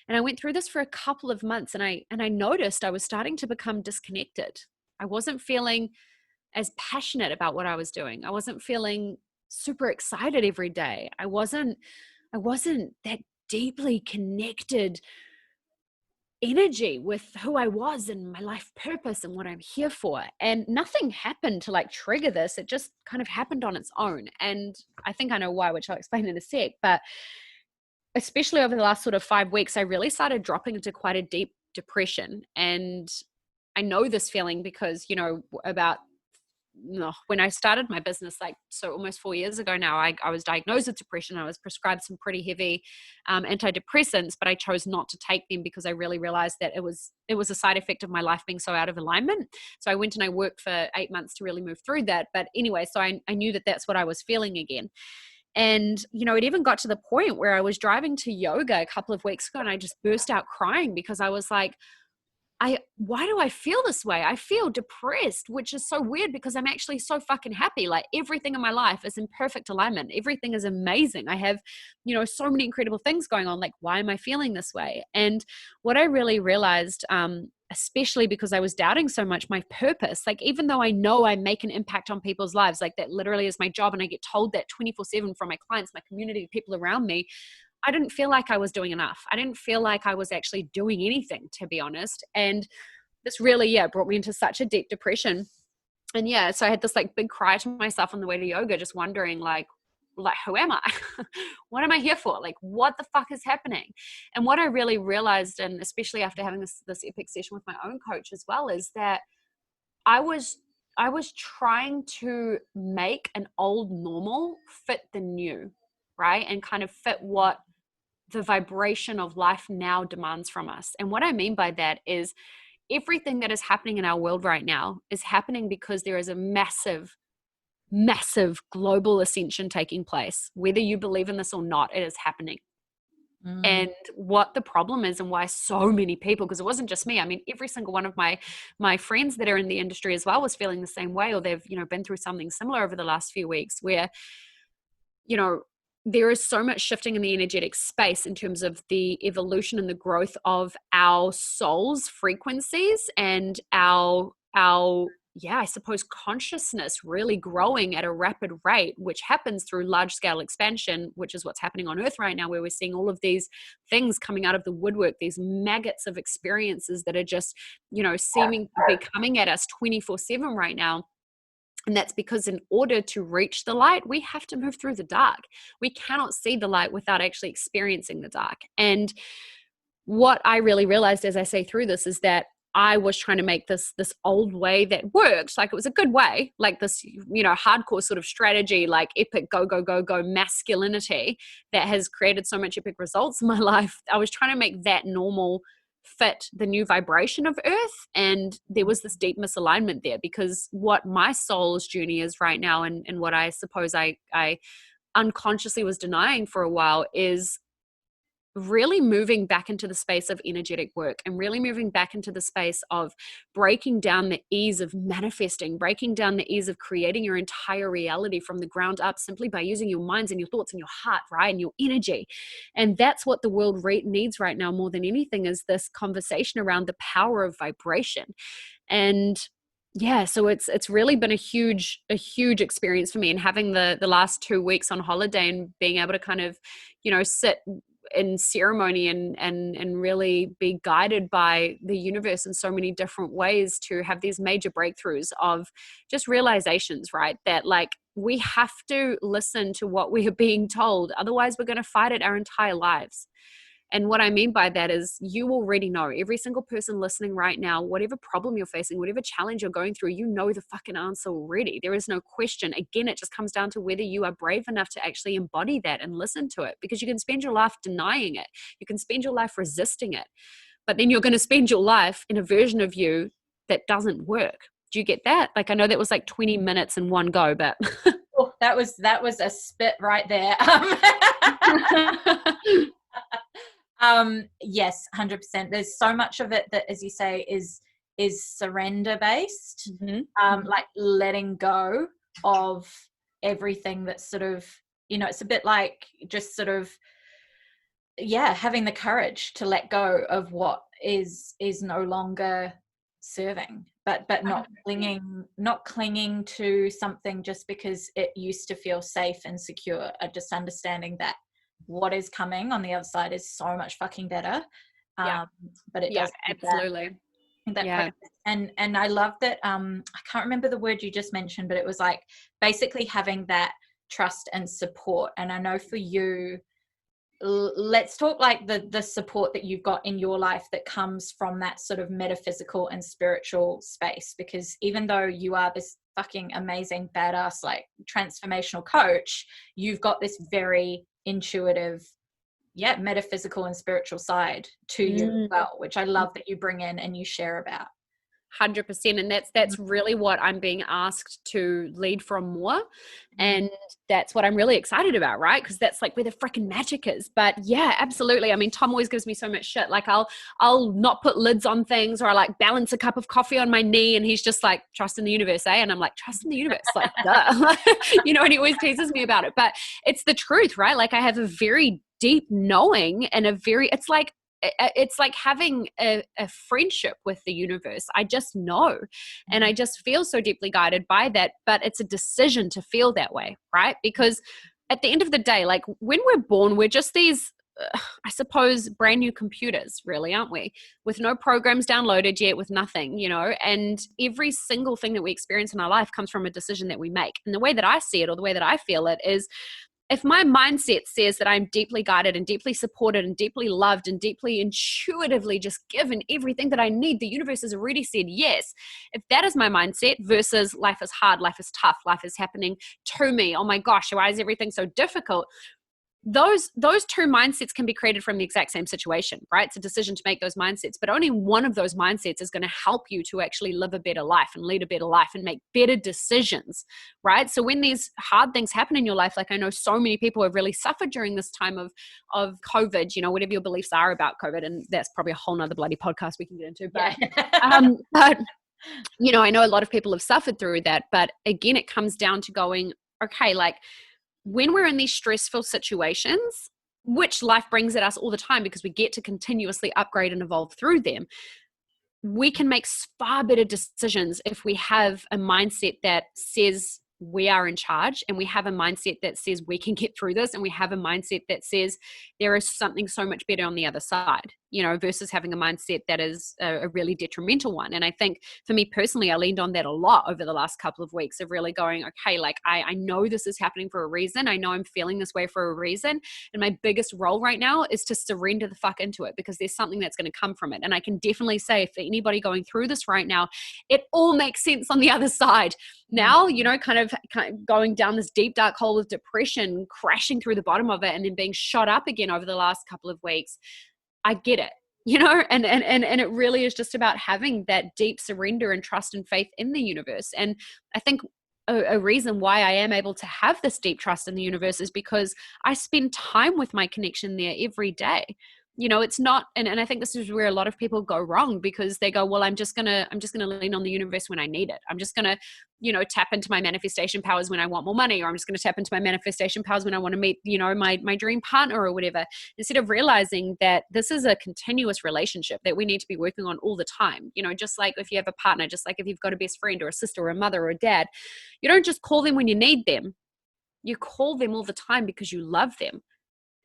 Speaker 2: And I went through this for a couple of months, and I noticed I was starting to become disconnected. I wasn't feeling as passionate about what I was doing. I wasn't feeling super excited every day. I wasn't that deeply connected energy with who I was and my life purpose and what I'm here for. And nothing happened to like trigger this. It just kind of happened on its own. And I think I know why, which I'll explain in a sec. But especially over the last sort of 5 weeks, I really started dropping into quite a deep depression. And I know this feeling because, when I started my business, like, so almost 4 years ago now, I was diagnosed with depression. I was prescribed some pretty heavy antidepressants, but I chose not to take them because I really realized that it was a side effect of my life being so out of alignment. So I went and I worked for 8 months to really move through that. But anyway, so I knew that that's what I was feeling again. And, it even got to the point where I was driving to yoga a couple of weeks ago, and I just burst out crying because I was like, why do I feel this way? I feel depressed, which is so weird because I'm actually so fucking happy. Like everything in my life is in perfect alignment. Everything is amazing. I have, so many incredible things going on. Like, why am I feeling this way? And what I really realized, especially because I was doubting so much my purpose, like even though I know I make an impact on people's lives, like that literally is my job. And I get told that 24/7 from my clients, my community, people around me, I didn't feel like I was doing enough. I didn't feel like I was actually doing anything, to be honest. And this really, brought me into such a deep depression. And so I had this like big cry to myself on the way to yoga, just wondering like who am I? What am I here for? Like, what the fuck is happening? And what I really realized, and especially after having this epic session with my own coach as well, is that I was trying to make an old normal fit the new, right? And kind of fit what the vibration of life now demands from us. And what I mean by that is everything that is happening in our world right now is happening because there is a massive, massive global ascension taking place. Whether you believe in this or not, it is happening. And what the problem is and why so many people, because it wasn't just me, I mean, every single one of my friends that are in the industry as well was feeling the same way, or they've, been through something similar over the last few weeks where, there is so much shifting in the energetic space in terms of the evolution and the growth of our soul's frequencies and our I suppose consciousness really growing at a rapid rate, which happens through large scale expansion, which is what's happening on Earth right now, where we're seeing all of these things coming out of the woodwork, these maggots of experiences that are just, seeming to be coming at us 24/7 right now. And that's because in order to reach the light, we have to move through the dark. We cannot see the light without actually experiencing the dark. And what I really realized as I say through this is that I was trying to make this old way that worked. Like it was a good way, like this, hardcore sort of strategy, like epic go, go, go, go masculinity that has created so much epic results in my life. I was trying to make that normal fit the new vibration of Earth. And there was this deep misalignment there, because what my soul's journey is right now, and what I suppose I unconsciously was denying for a while, is really moving back into the space of energetic work and really moving back into the space of breaking down the ease of manifesting, breaking down the ease of creating your entire reality from the ground up simply by using your minds and your thoughts and your heart, right? And your energy. And that's what the world needs right now more than anything, is this conversation around the power of vibration. And so it's really been a huge experience for me. And having the last 2 weeks on holiday and being able to kind of, sit in ceremony and really be guided by the universe in so many different ways to have these major breakthroughs of just realizations, right? That like we have to listen to what we are being told. Otherwise, we're going to fight it our entire lives. And what I mean by that is you already know, every single person listening right now, whatever problem you're facing, whatever challenge you're going through, you know the fucking answer already. There is no question. Again, it just comes down to whether you are brave enough to actually embody that and listen to it, because you can spend your life denying it. You can spend your life resisting it, but then you're going to spend your life in a version of you that doesn't work. Do you get that? Like, I know that was like 20 minutes in one go, but
Speaker 1: oh, that was a spit right there. Yes, 100%. There's so much of it that, as you say, is surrender based, like letting go of everything that's sort of, it's a bit like just sort of, having the courage to let go of what is no longer serving, but not clinging to something just because it used to feel safe and secure. Just understanding that what is coming on the other side is so much fucking better. But it does
Speaker 2: absolutely
Speaker 1: that and I love that. I can't remember the word you just mentioned, but it was like basically having that trust and support. And I know for you, let's talk like the support that you've got in your life that comes from that sort of metaphysical and spiritual space, because even though you are this fucking amazing badass like transformational coach, you've got this very intuitive metaphysical and spiritual side to you as well, which I love that you bring in and you share about.
Speaker 2: 100%. And that's really what I'm being asked to lead from more. And that's what I'm really excited about, right? Because that's like where the freaking magic is. But yeah, absolutely. I mean, Tom always gives me so much shit. Like I'll not put lids on things, or I like balance a cup of coffee on my knee, and he's just like, trust in the universe, eh? And I'm like, trust in the universe, like, duh. You know, and he always teases me about it. But it's the truth, right? Like I have a very deep knowing, and it's like having a friendship with the universe. I just know, and I just feel so deeply guided by that, but it's a decision to feel that way, right? Because at the end of the day, like when we're born, we're just these, I suppose, brand new computers, really, aren't we? With no programs downloaded yet, with nothing, you know, and every single thing that we experience in our life comes from a decision that we make. And the way that I see it, or the way that I feel it, is if my mindset says that I'm deeply guided and deeply supported and deeply loved and deeply intuitively just given everything that I need, the universe has already said yes. If that is my mindset versus life is hard, life is tough, life is happening to me, oh my gosh, why is everything so difficult? Those two mindsets can be created from the exact same situation, right? It's a decision to make those mindsets, but only one of those mindsets is going to help you to actually live a better life and lead a better life and make better decisions, right? So when these hard things happen in your life, like I know so many people have really suffered during this time of COVID, you know, whatever your beliefs are about COVID, and that's probably a whole nother bloody podcast we can get into, but, but you know, I know a lot of people have suffered through that, but again, it comes down to going, okay, like, when we're in these stressful situations, which life brings at us all the time because we get to continuously upgrade and evolve through them, we can make far better decisions if we have a mindset that says we are in charge, and we have a mindset that says we can get through this, and we have a mindset that says there is something so much better on the other side, you know, versus having a mindset that is a really detrimental one. And I think for me personally, I leaned on that a lot over the last couple of weeks of really going, okay, like I know this is happening for a reason. I know I'm feeling this way for a reason. And my biggest role right now is to surrender the fuck into it, because there's something that's going to come from it. And I can definitely say, for anybody going through this right now, it all makes sense on the other side. Now, you know, kind of going down this deep, dark hole of depression, crashing through the bottom of it, and then being shot up again over the last couple of weeks. I get it, you know, and it really is just about having that deep surrender and trust and faith in the universe. And I think a reason why I am able to have this deep trust in the universe is because I spend time with my connection there every day. You know, it's not, and I think this is where a lot of people go wrong, because they go, well, I'm just gonna lean on the universe when I need it. I'm just gonna, you know, tap into my manifestation powers when I want more money, or I'm just gonna tap into my manifestation powers when I want to meet, you know, my dream partner or whatever. Instead of realizing that this is a continuous relationship that we need to be working on all the time. You know, just like if you have a partner, just like if you've got a best friend or a sister or a mother or a dad, you don't just call them when you need them. You call them all the time because you love them.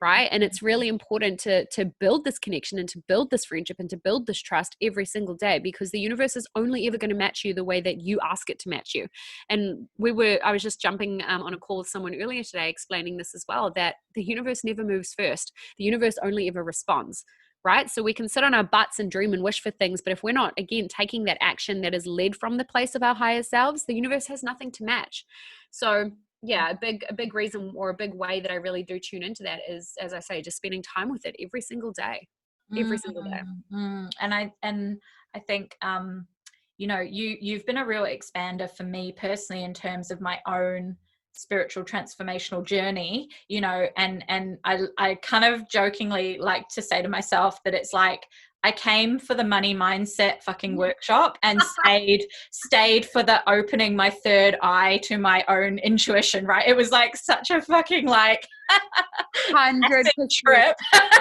Speaker 2: Right. And it's really important to build this connection and to build this friendship and to build this trust every single day, because the universe is only ever going to match you the way that you ask it to match you. And I was just jumping on a call with someone earlier today explaining this as well, that the universe never moves first. The universe only ever responds. Right. So we can sit on our butts and dream and wish for things, but if we're not, again, taking that action that is led from the place of our higher selves, the universe has nothing to match. So yeah, a big reason, or a big way that I really do tune into that is, as I say, just spending time with it every single day, single day.
Speaker 1: And I think, you know, you've been a real expander for me personally in terms of my own spiritual transformational journey, you know, and I kind of jokingly like to say to myself that it's like, I came for the money mindset fucking workshop and stayed for the opening my third eye to my own intuition, right? It was like such a fucking like
Speaker 2: 100%
Speaker 1: trip.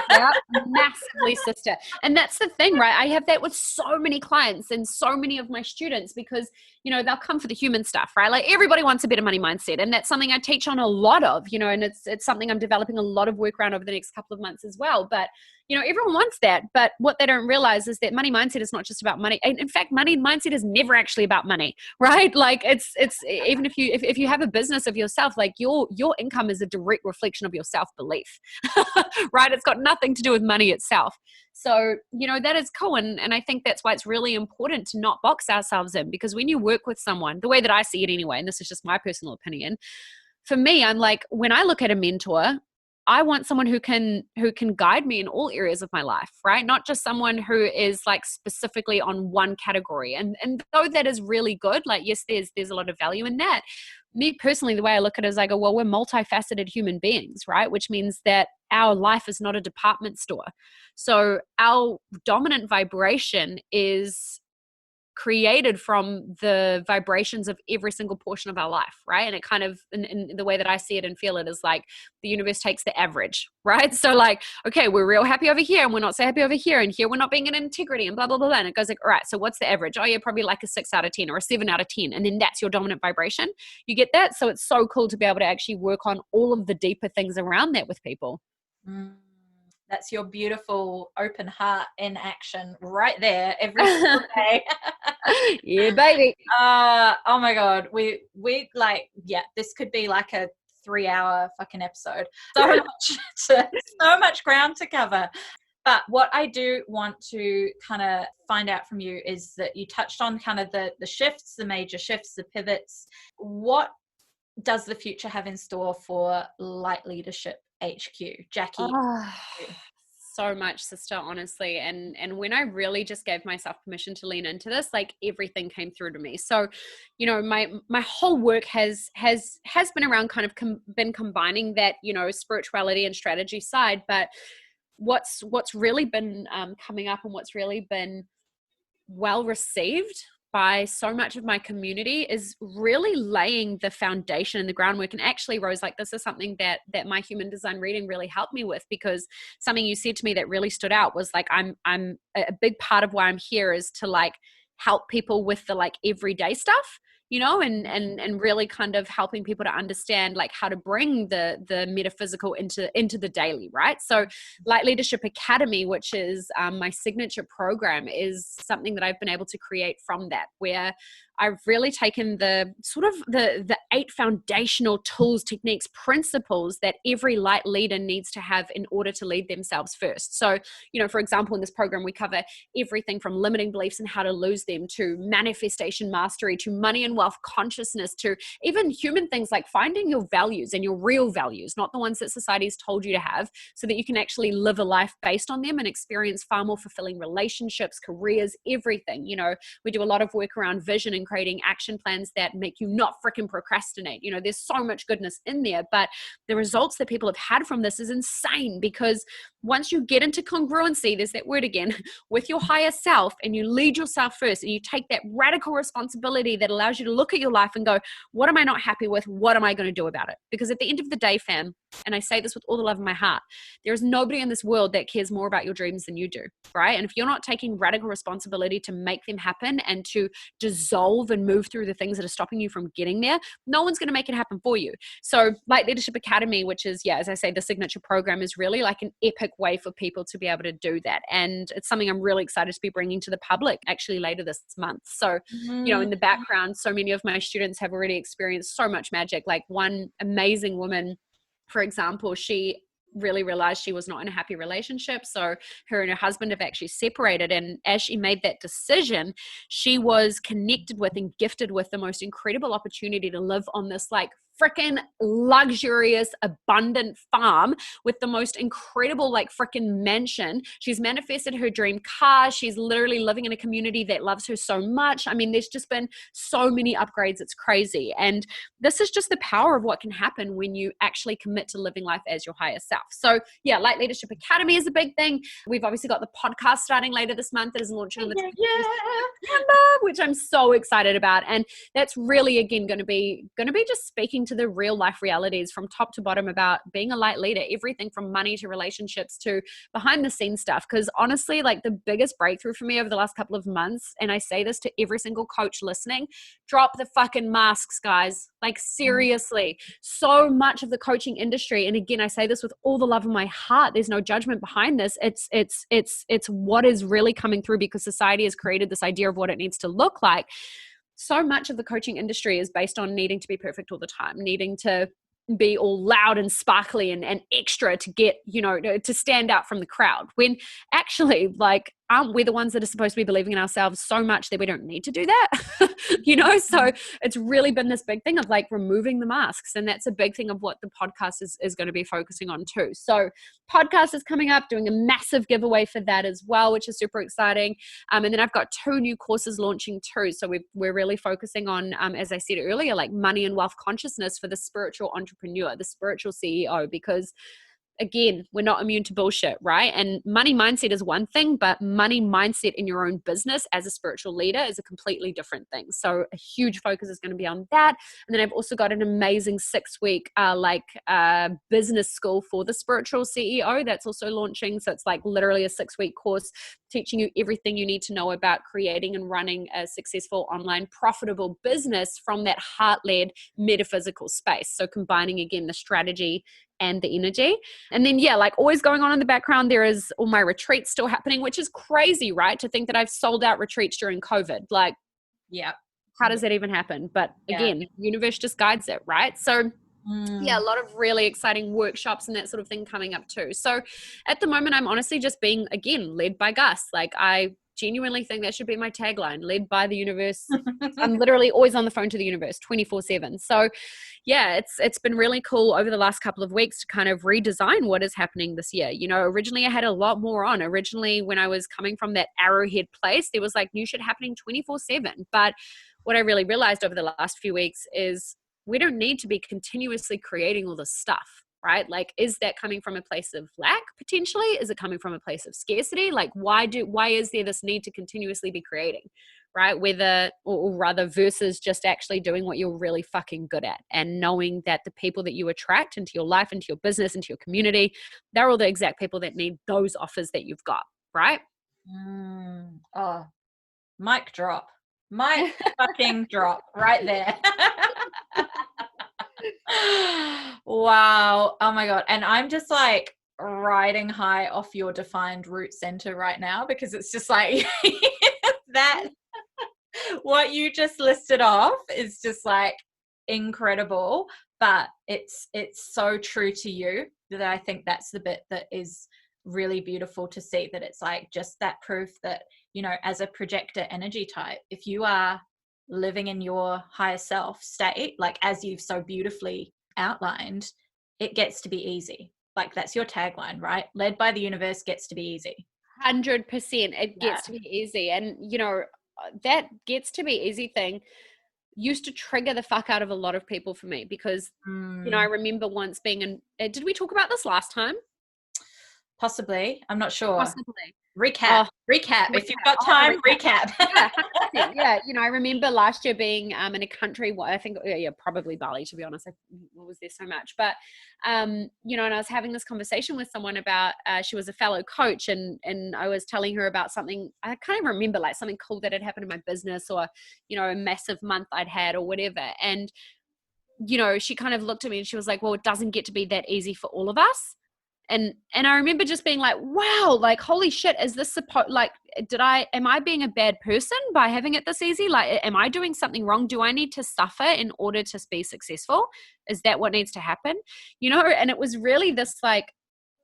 Speaker 2: Yeah, massively, sister. And that's the thing, right? I have that with so many clients and so many of my students, because, you know, they'll come for the human stuff, right? Like everybody wants a better money mindset. And that's something I teach on a lot of, you know, and it's something I'm developing a lot of work around over the next couple of months as well. But, you know, everyone wants that. But what they don't realize is that money mindset is not just about money. In fact, money mindset is never actually about money, right? Like it's even if you have a business of yourself, like your income is a direct reflection of your self-belief, right? It's got nothing to do with money itself. So, you know, that is cool. And I think that's why it's really important to not box ourselves in, because when you work with someone, the way that I see it anyway, and this is just my personal opinion, for me, I'm like, when I look at a mentor, I want someone who can guide me in all areas of my life, right? Not just someone who is like specifically on one category. And though that is really good, like, yes, there's a lot of value in that. Me personally, the way I look at it is I go, well, we're multifaceted human beings, right? Which means that our life is not a department store. So our dominant vibration is created from the vibrations of every single portion of our life, right? And it kind of, in the way that I see it and feel it, is like the universe takes the average, right? So like, okay, we're real happy over here and we're not so happy over here, and here we're not being in integrity and blah, blah, blah, blah. And it goes like, all right, so what's the average? Oh yeah, probably like a 6 out of 10 or a 7 out of 10. And then that's your dominant vibration. You get that? So it's so cool to be able to actually work on all of the deeper things around that with people.
Speaker 1: That's your beautiful open heart in action right there every single day.
Speaker 2: Yeah, baby.
Speaker 1: Oh my God. We like, yeah, this could be like a 3-hour fucking episode. So much ground to cover. But what I do want to kind of find out from you is that you touched on kind of the shifts, the major shifts, the pivots. What does the future have in store for Light Leadership HQ? Jacqui.
Speaker 2: So much, sister, honestly. And when I really just gave myself permission to lean into this, like everything came through to me. So, you know, my whole work has been around kind of been combining that, you know, spirituality and strategy side. But what's really been coming up and what's really been well received by so much of my community is really laying the foundation and the groundwork. And actually, Rose, like, this is something that my human design reading really helped me with, because something you said to me that really stood out was like, I'm a big part of why I'm here is to like help people with the like everyday stuff, you know, and really kind of helping people to understand like how to bring the metaphysical into the daily, right? So Light Leadership Academy, which is my signature program, is something that I've been able to create from that, where I've really taken the sort of the 8 foundational tools, techniques, principles that every light leader needs to have in order to lead themselves first. So, you know, for example, in this program, we cover everything from limiting beliefs and how to lose them, to manifestation mastery, to money and wealth consciousness, to even human things like finding your values and your real values, not the ones that society's told you to have, so that you can actually live a life based on them and experience far more fulfilling relationships, careers, everything. You know, we do a lot of work around vision and creating action plans that make you not freaking procrastinate. You know, there's so much goodness in there, but the results that people have had from this is insane, because once you get into congruency, there's that word again, with your higher self, and you lead yourself first, and you take that radical responsibility that allows you to look at your life and go, what am I not happy with? What am I going to do about it? Because at the end of the day, fam, and I say this with all the love in my heart, there is nobody in this world that cares more about your dreams than you do, right? And if you're not taking radical responsibility to make them happen and to dissolve and move through the things that are stopping you from getting there, no one's going to make it happen for you. So Light Leadership Academy, which is, yeah, as I say, the signature program, is really like an epic way for people to be able to do that. And it's something I'm really excited to be bringing to the public actually later this month. So, you know, in the background, so many of my students have already experienced so much magic. Like one amazing woman, for example, she really realized she was not in a happy relationship. So her and her husband have actually separated. And as she made that decision, she was connected with and gifted with the most incredible opportunity to live on this like freaking luxurious, abundant farm with the most incredible like freaking mansion. She's manifested her dream car. She's literally living in a community that loves her so much. I mean, there's just been so many upgrades. It's crazy. And this is just the power of what can happen when you actually commit to living life as your higher self. So yeah, Light Leadership Academy is a big thing. We've obviously got the podcast starting later this month that is launching on the 20th of September, which I'm so excited about. And that's really, again, going to be just speaking to the real life realities from top to bottom about being a light leader, everything from money to relationships to behind the scenes stuff. Because honestly, like the biggest breakthrough for me over the last couple of months, and I say this to every single coach listening, drop the fucking masks, guys. Like seriously, so much of the coaching industry, and again, I say this with all the love in my heart, there's no judgment behind this. It's what is really coming through, because society has created this idea of what it needs to look like. So much of the coaching industry is based on needing to be perfect all the time, needing to be all loud and sparkly and extra to get, you know, to stand out from the crowd. When actually, like, aren't we the ones that are supposed to be believing in ourselves so much that we don't need to do that? So it's really been this big thing of like removing the masks. And that's a big thing of what the podcast is going to be focusing on too. So podcast is coming up, doing a massive giveaway for that as well, which is super exciting. And then I've got 2 new courses launching too. So we're really focusing on, as I said earlier, like money and wealth consciousness for the spiritual entrepreneur, the spiritual CEO, because again, we're not immune to bullshit, right? And money mindset is one thing, but money mindset in your own business as a spiritual leader is a completely different thing. So a huge focus is going to be on that. And then I've also got an amazing 6-week business school for the spiritual CEO that's also launching. So it's like literally a 6-week course teaching you everything you need to know about creating and running a successful online profitable business from that heart-led metaphysical space. So combining again the strategy and the energy. And then, like always going on in the background, there is all my retreats still happening, which is crazy, right? To think that I've sold out retreats during COVID. Like, how does that even happen? But again, universe just guides it, right? So a lot of really exciting workshops and that sort of thing coming up too. So at the moment, I'm honestly just being, again, led by Gus. Like I genuinely think that should be my tagline, led by the universe. I'm literally always on the phone to the universe 24/7. So it's been really cool over the last couple of weeks to kind of redesign what is happening this year. Originally I had a lot more on. Originally when I was coming from that arrowhead place, there was like new shit happening 24/7. But what I really realized over the last few weeks is we don't need to be continuously creating all this stuff. Right? Like, is that coming from a place of lack potentially? Is it coming from a place of scarcity? Like, why is there this need to continuously be creating, right? Or rather versus just actually doing what you're really fucking good at and knowing that the people that you attract into your life, into your business, into your community, they're all the exact people that need those offers that you've got, right?
Speaker 1: Oh, mic drop. Mic fucking drop right there. Wow. Oh my God. And I'm just like riding high off your defined root center right now, because it's just like that what you just listed off is just like incredible, but it's so true to you that I think that's the bit that is really beautiful to see, that it's like just that proof that, as a projector energy type, if you are living in your higher self state, like as you've so beautifully outlined, it gets to be easy. Like that's your tagline, right? Led by the universe gets to be easy.
Speaker 2: 100%. It gets to be easy. And, that gets to be easy thing used to trigger the fuck out of a lot of people for me because, I remember once being did we talk about this last time?
Speaker 1: Possibly. I'm not sure.
Speaker 2: Possibly.
Speaker 1: Recap. If you've got time, recap.
Speaker 2: Yeah. I remember last year being in a country, I think, probably Bali, to be honest. I was there so much. But, and I was having this conversation with someone about, she was a fellow coach and I was telling her about something, I can't even remember, like something cool that had happened in my business or, a massive month I'd had or whatever. And, she kind of looked at me and she was like, well, it doesn't get to be that easy for all of us. And I remember just being like, wow, like, holy shit, is this am I being a bad person by having it this easy? Like, am I doing something wrong? Do I need to suffer in order to be successful? Is that what needs to happen? And it was really this like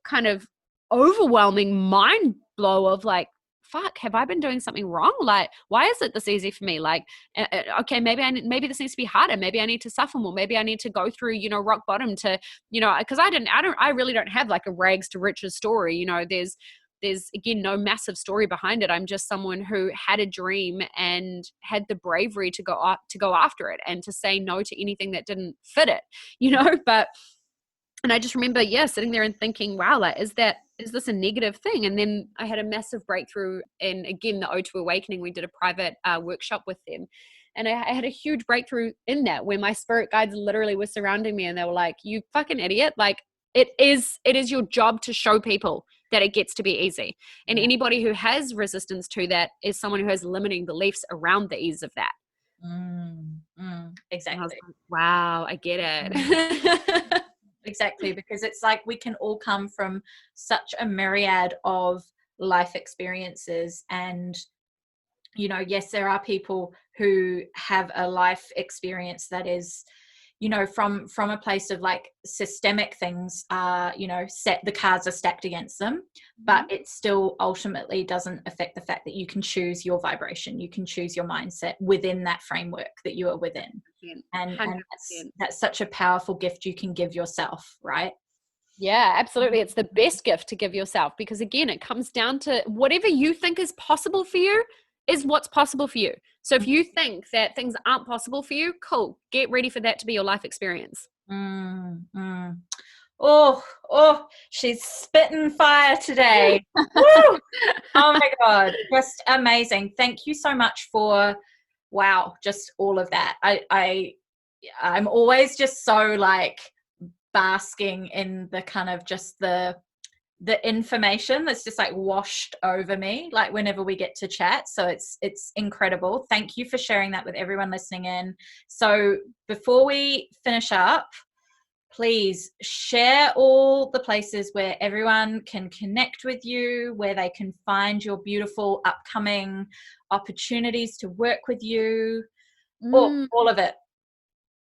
Speaker 2: kind of overwhelming mind blow of like, fuck, have I been doing something wrong? Like, why is it this easy for me? Like, okay, maybe this needs to be harder. Maybe I need to suffer more. Maybe I need to go through, rock bottom to, because I really don't have like a rags to riches story. There's again, no massive story behind it. I'm just someone who had a dream and had the bravery to go after it and to say no to anything that didn't fit it, and I just remember, sitting there and thinking, wow, like, is this a negative thing? And then I had a massive breakthrough. And again, the O2 Awakening, we did a private workshop with them. And I had a huge breakthrough in that where my spirit guides literally were surrounding me and they were like, you fucking idiot. Like it is your job to show people that it gets to be easy. And anybody who has resistance to that is someone who has limiting beliefs around the ease of that.
Speaker 1: Exactly.
Speaker 2: I was like, wow, I get it.
Speaker 1: Exactly, because it's like we can all come from such a myriad of life experiences and yes, there are people who have a life experience that is from a place of like systemic things are, the cards are stacked against them, but it still ultimately doesn't affect the fact that you can choose your vibration, you can choose your mindset within that framework that you are within. And that's such a powerful gift you can give yourself, right?
Speaker 2: Yeah, absolutely. It's the best gift to give yourself, because again, it comes down to whatever you think is possible for you is what's possible for you. So if you think that things aren't possible for you, cool, get ready for that to be your life experience.
Speaker 1: Oh, she's spitting fire today. Woo! Oh my God, just amazing. Thank you so much for, just all of that. I'm always just so like basking in the kind of just the information that's just like washed over me, like whenever we get to chat. So it's incredible. Thank you for sharing that with everyone listening in. So before we finish up, please share all the places where everyone can connect with you, where they can find your beautiful upcoming opportunities to work with you, all of it.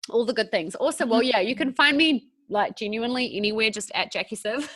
Speaker 2: All the good things. Also, well, yeah, you can find me like genuinely anywhere, just at Jacqui Sive.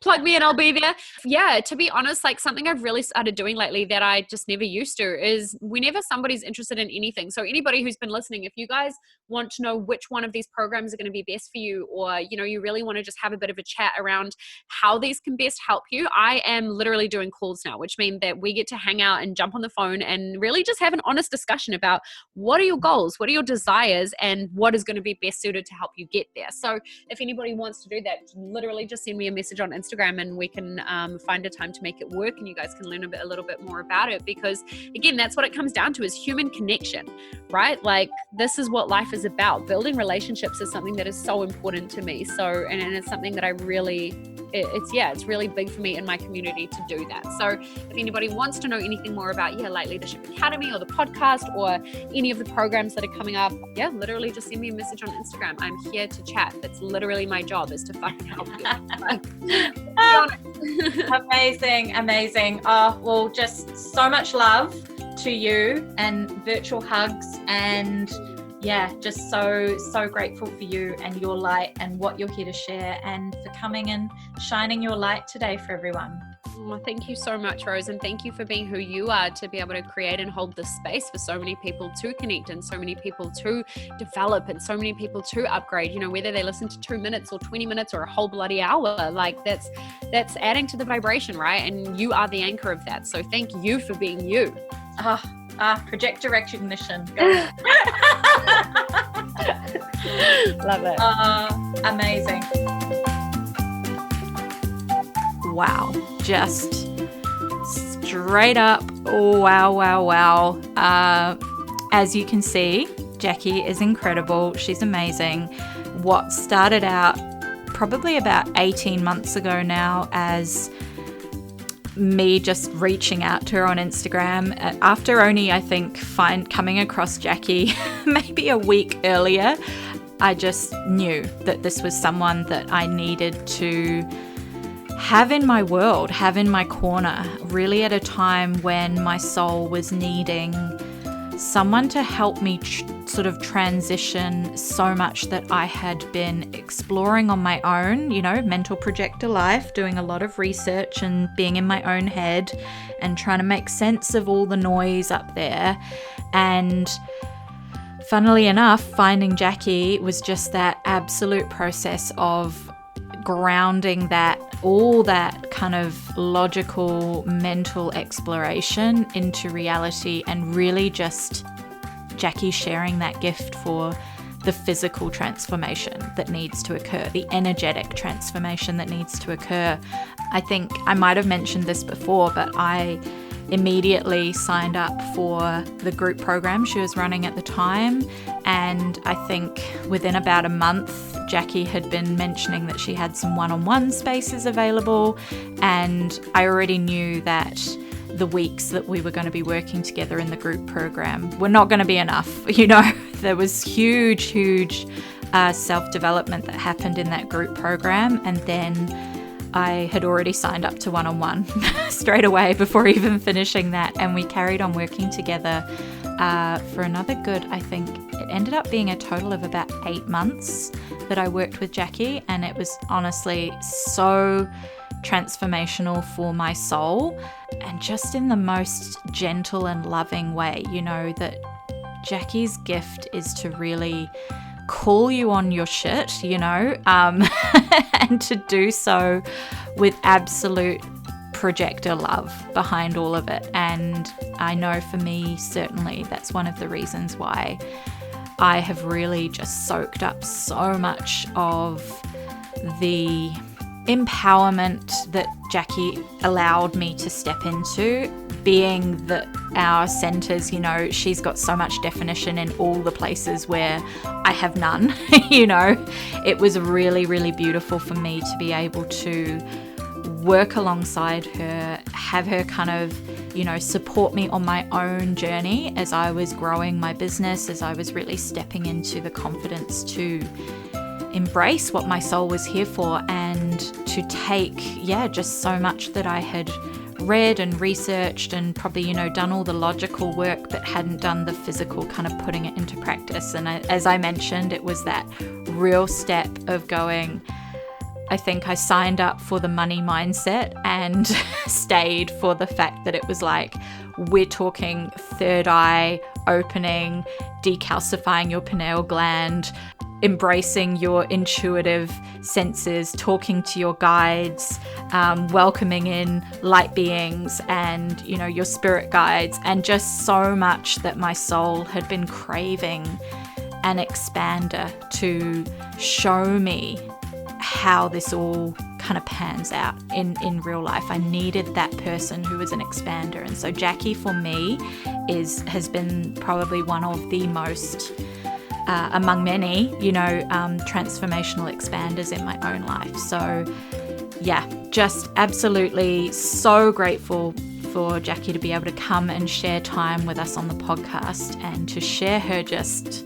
Speaker 2: Plug me and I'll be there. Yeah, to be honest, like something I've really started doing lately that I just never used to is whenever somebody's interested in anything. So anybody who's been listening, if you guys want to know which one of these programs are going to be best for you, or, you really want to just have a bit of a chat around how these can best help you, I am literally doing calls now, which means that we get to hang out and jump on the phone and really just have an honest discussion about what are your goals, what are your desires, and what is going to be best suited to help you get there. So if anybody wants to do that, literally just send me a message on Instagram and we can find a time to make it work, and you guys can learn a little bit more about it, because again, that's what it comes down to, is human connection, right? Like this is what life is about. Building relationships is something that is so important to me. So, and it's something that I really, it's really big for me in my community to do that. So if anybody wants to know anything more about Light Leadership Academy or the podcast or any of the programs that are coming up, literally just send me a message on Instagram. I'm here to chat. That's literally my job, is to fucking help you.
Speaker 1: Amazing. Oh, well, just so much love to you and virtual hugs, and just so grateful for you and your light and what you're here to share, and for coming and shining your light today for everyone.
Speaker 2: Well, thank you so much, Rose, and thank you for being who you are, to be able to create and hold this space for so many people to connect, and so many people to develop, and so many people to upgrade, whether they listen to 2 minutes or 20 minutes or a whole bloody hour, like that's adding to the vibration, right? And you are the anchor of that. So thank you for being you.
Speaker 1: Projector recognition.
Speaker 2: Love it.
Speaker 1: Amazing. Wow. Just straight up. Wow. As you can see, Jacqui is incredible. She's amazing. What started out probably about 18 months ago now as me just reaching out to her on Instagram after only, I think, coming across Jacqui maybe a week earlier, I just knew that this was someone that I needed to have in my world, have in my corner, really at a time when my soul was needing someone to help me sort of transition so much that I had been exploring on my own, mental projector life, doing a lot of research and being in my own head and trying to make sense of all the noise up there. And funnily enough, finding Jacqui was just that absolute process of grounding all that kind of logical mental exploration into reality, and really just Jacqui sharing that gift for the physical transformation that needs to occur, the energetic transformation that needs to occur. I think I might have mentioned this before, but I immediately signed up for the group program she was running at the time, and I think within about a month Jacqui had been mentioning that she had some one-on-one spaces available, and I already knew that the weeks that we were going to be working together in the group program were not going to be enough. There was huge self-development that happened in that group program, and then I had already signed up to one-on-one straight away before even finishing that, and we carried on working together for another good, I think, it ended up being a total of about 8 months that I worked with Jacqui, and it was honestly so transformational for my soul, and just in the most gentle and loving way. You know that Jacqui's gift is to really call you on your shit, and to do so with absolute projector love behind all of it. And I know for me, certainly, that's one of the reasons why I have really just soaked up so much of the empowerment that Jacqui allowed me to step into, being that our centers, she's got so much definition in all the places where I have none. It was really, really beautiful for me to be able to work alongside her, have her kind of, support me on my own journey as I was growing my business, as I was really stepping into the confidence to embrace what my soul was here for, and to take, just so much that I had read and researched and probably, done all the logical work, but hadn't done the physical kind of putting it into practice. And as I mentioned, it was that real step of going, I think I signed up for the money mindset and stayed for the fact that it was like, we're talking third eye opening, decalcifying your pineal gland, embracing your intuitive senses, talking to your guides, welcoming in light beings and, your spirit guides, and just so much that my soul had been craving an expander to show me how this all kind of pans out in real life. I needed that person who was an expander. And so Jacqui for me has been probably one of the most among many, transformational expanders in my own life. So just absolutely so grateful for Jacqui to be able to come and share time with us on the podcast, and to share her just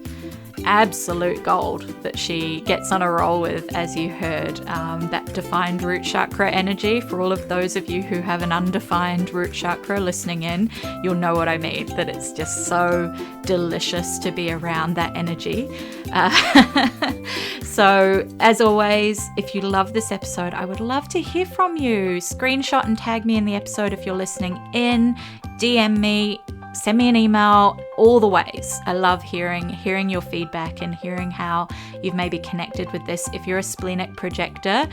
Speaker 1: absolute gold that she gets on a roll with, as you heard, that defined root chakra energy. For all of those of you who have an undefined root chakra listening in, you'll know what I mean, that it's just so delicious to be around that energy. So as always, if you love this episode, I would love to hear from you. Screenshot and tag me in the episode if you're listening in, DM me, send me an email, all the ways. I love hearing your feedback and hearing how you've maybe connected with this. If you're a splenic projector,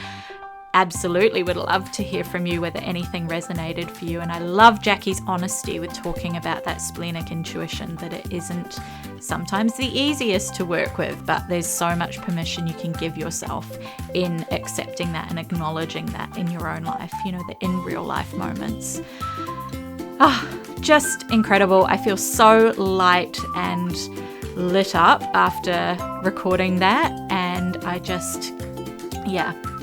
Speaker 1: absolutely would love to hear from you whether anything resonated for you. And I love Jacqui's honesty with talking about that splenic intuition, that it isn't sometimes the easiest to work with, but there's so much permission you can give yourself in accepting that and acknowledging that in your own life, the in real life moments. Just incredible. I feel so light and lit up after recording that, and I just,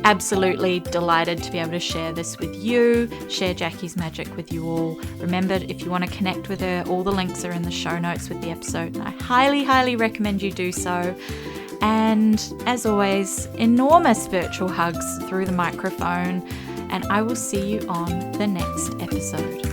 Speaker 1: absolutely delighted to be able to share this with you, share Jacqui's magic with you all. Remember, if you want to connect with her, all the links are in the show notes with the episode, and I highly, highly recommend you do so. And as always, enormous virtual hugs through the microphone, and I will see you on the next episode.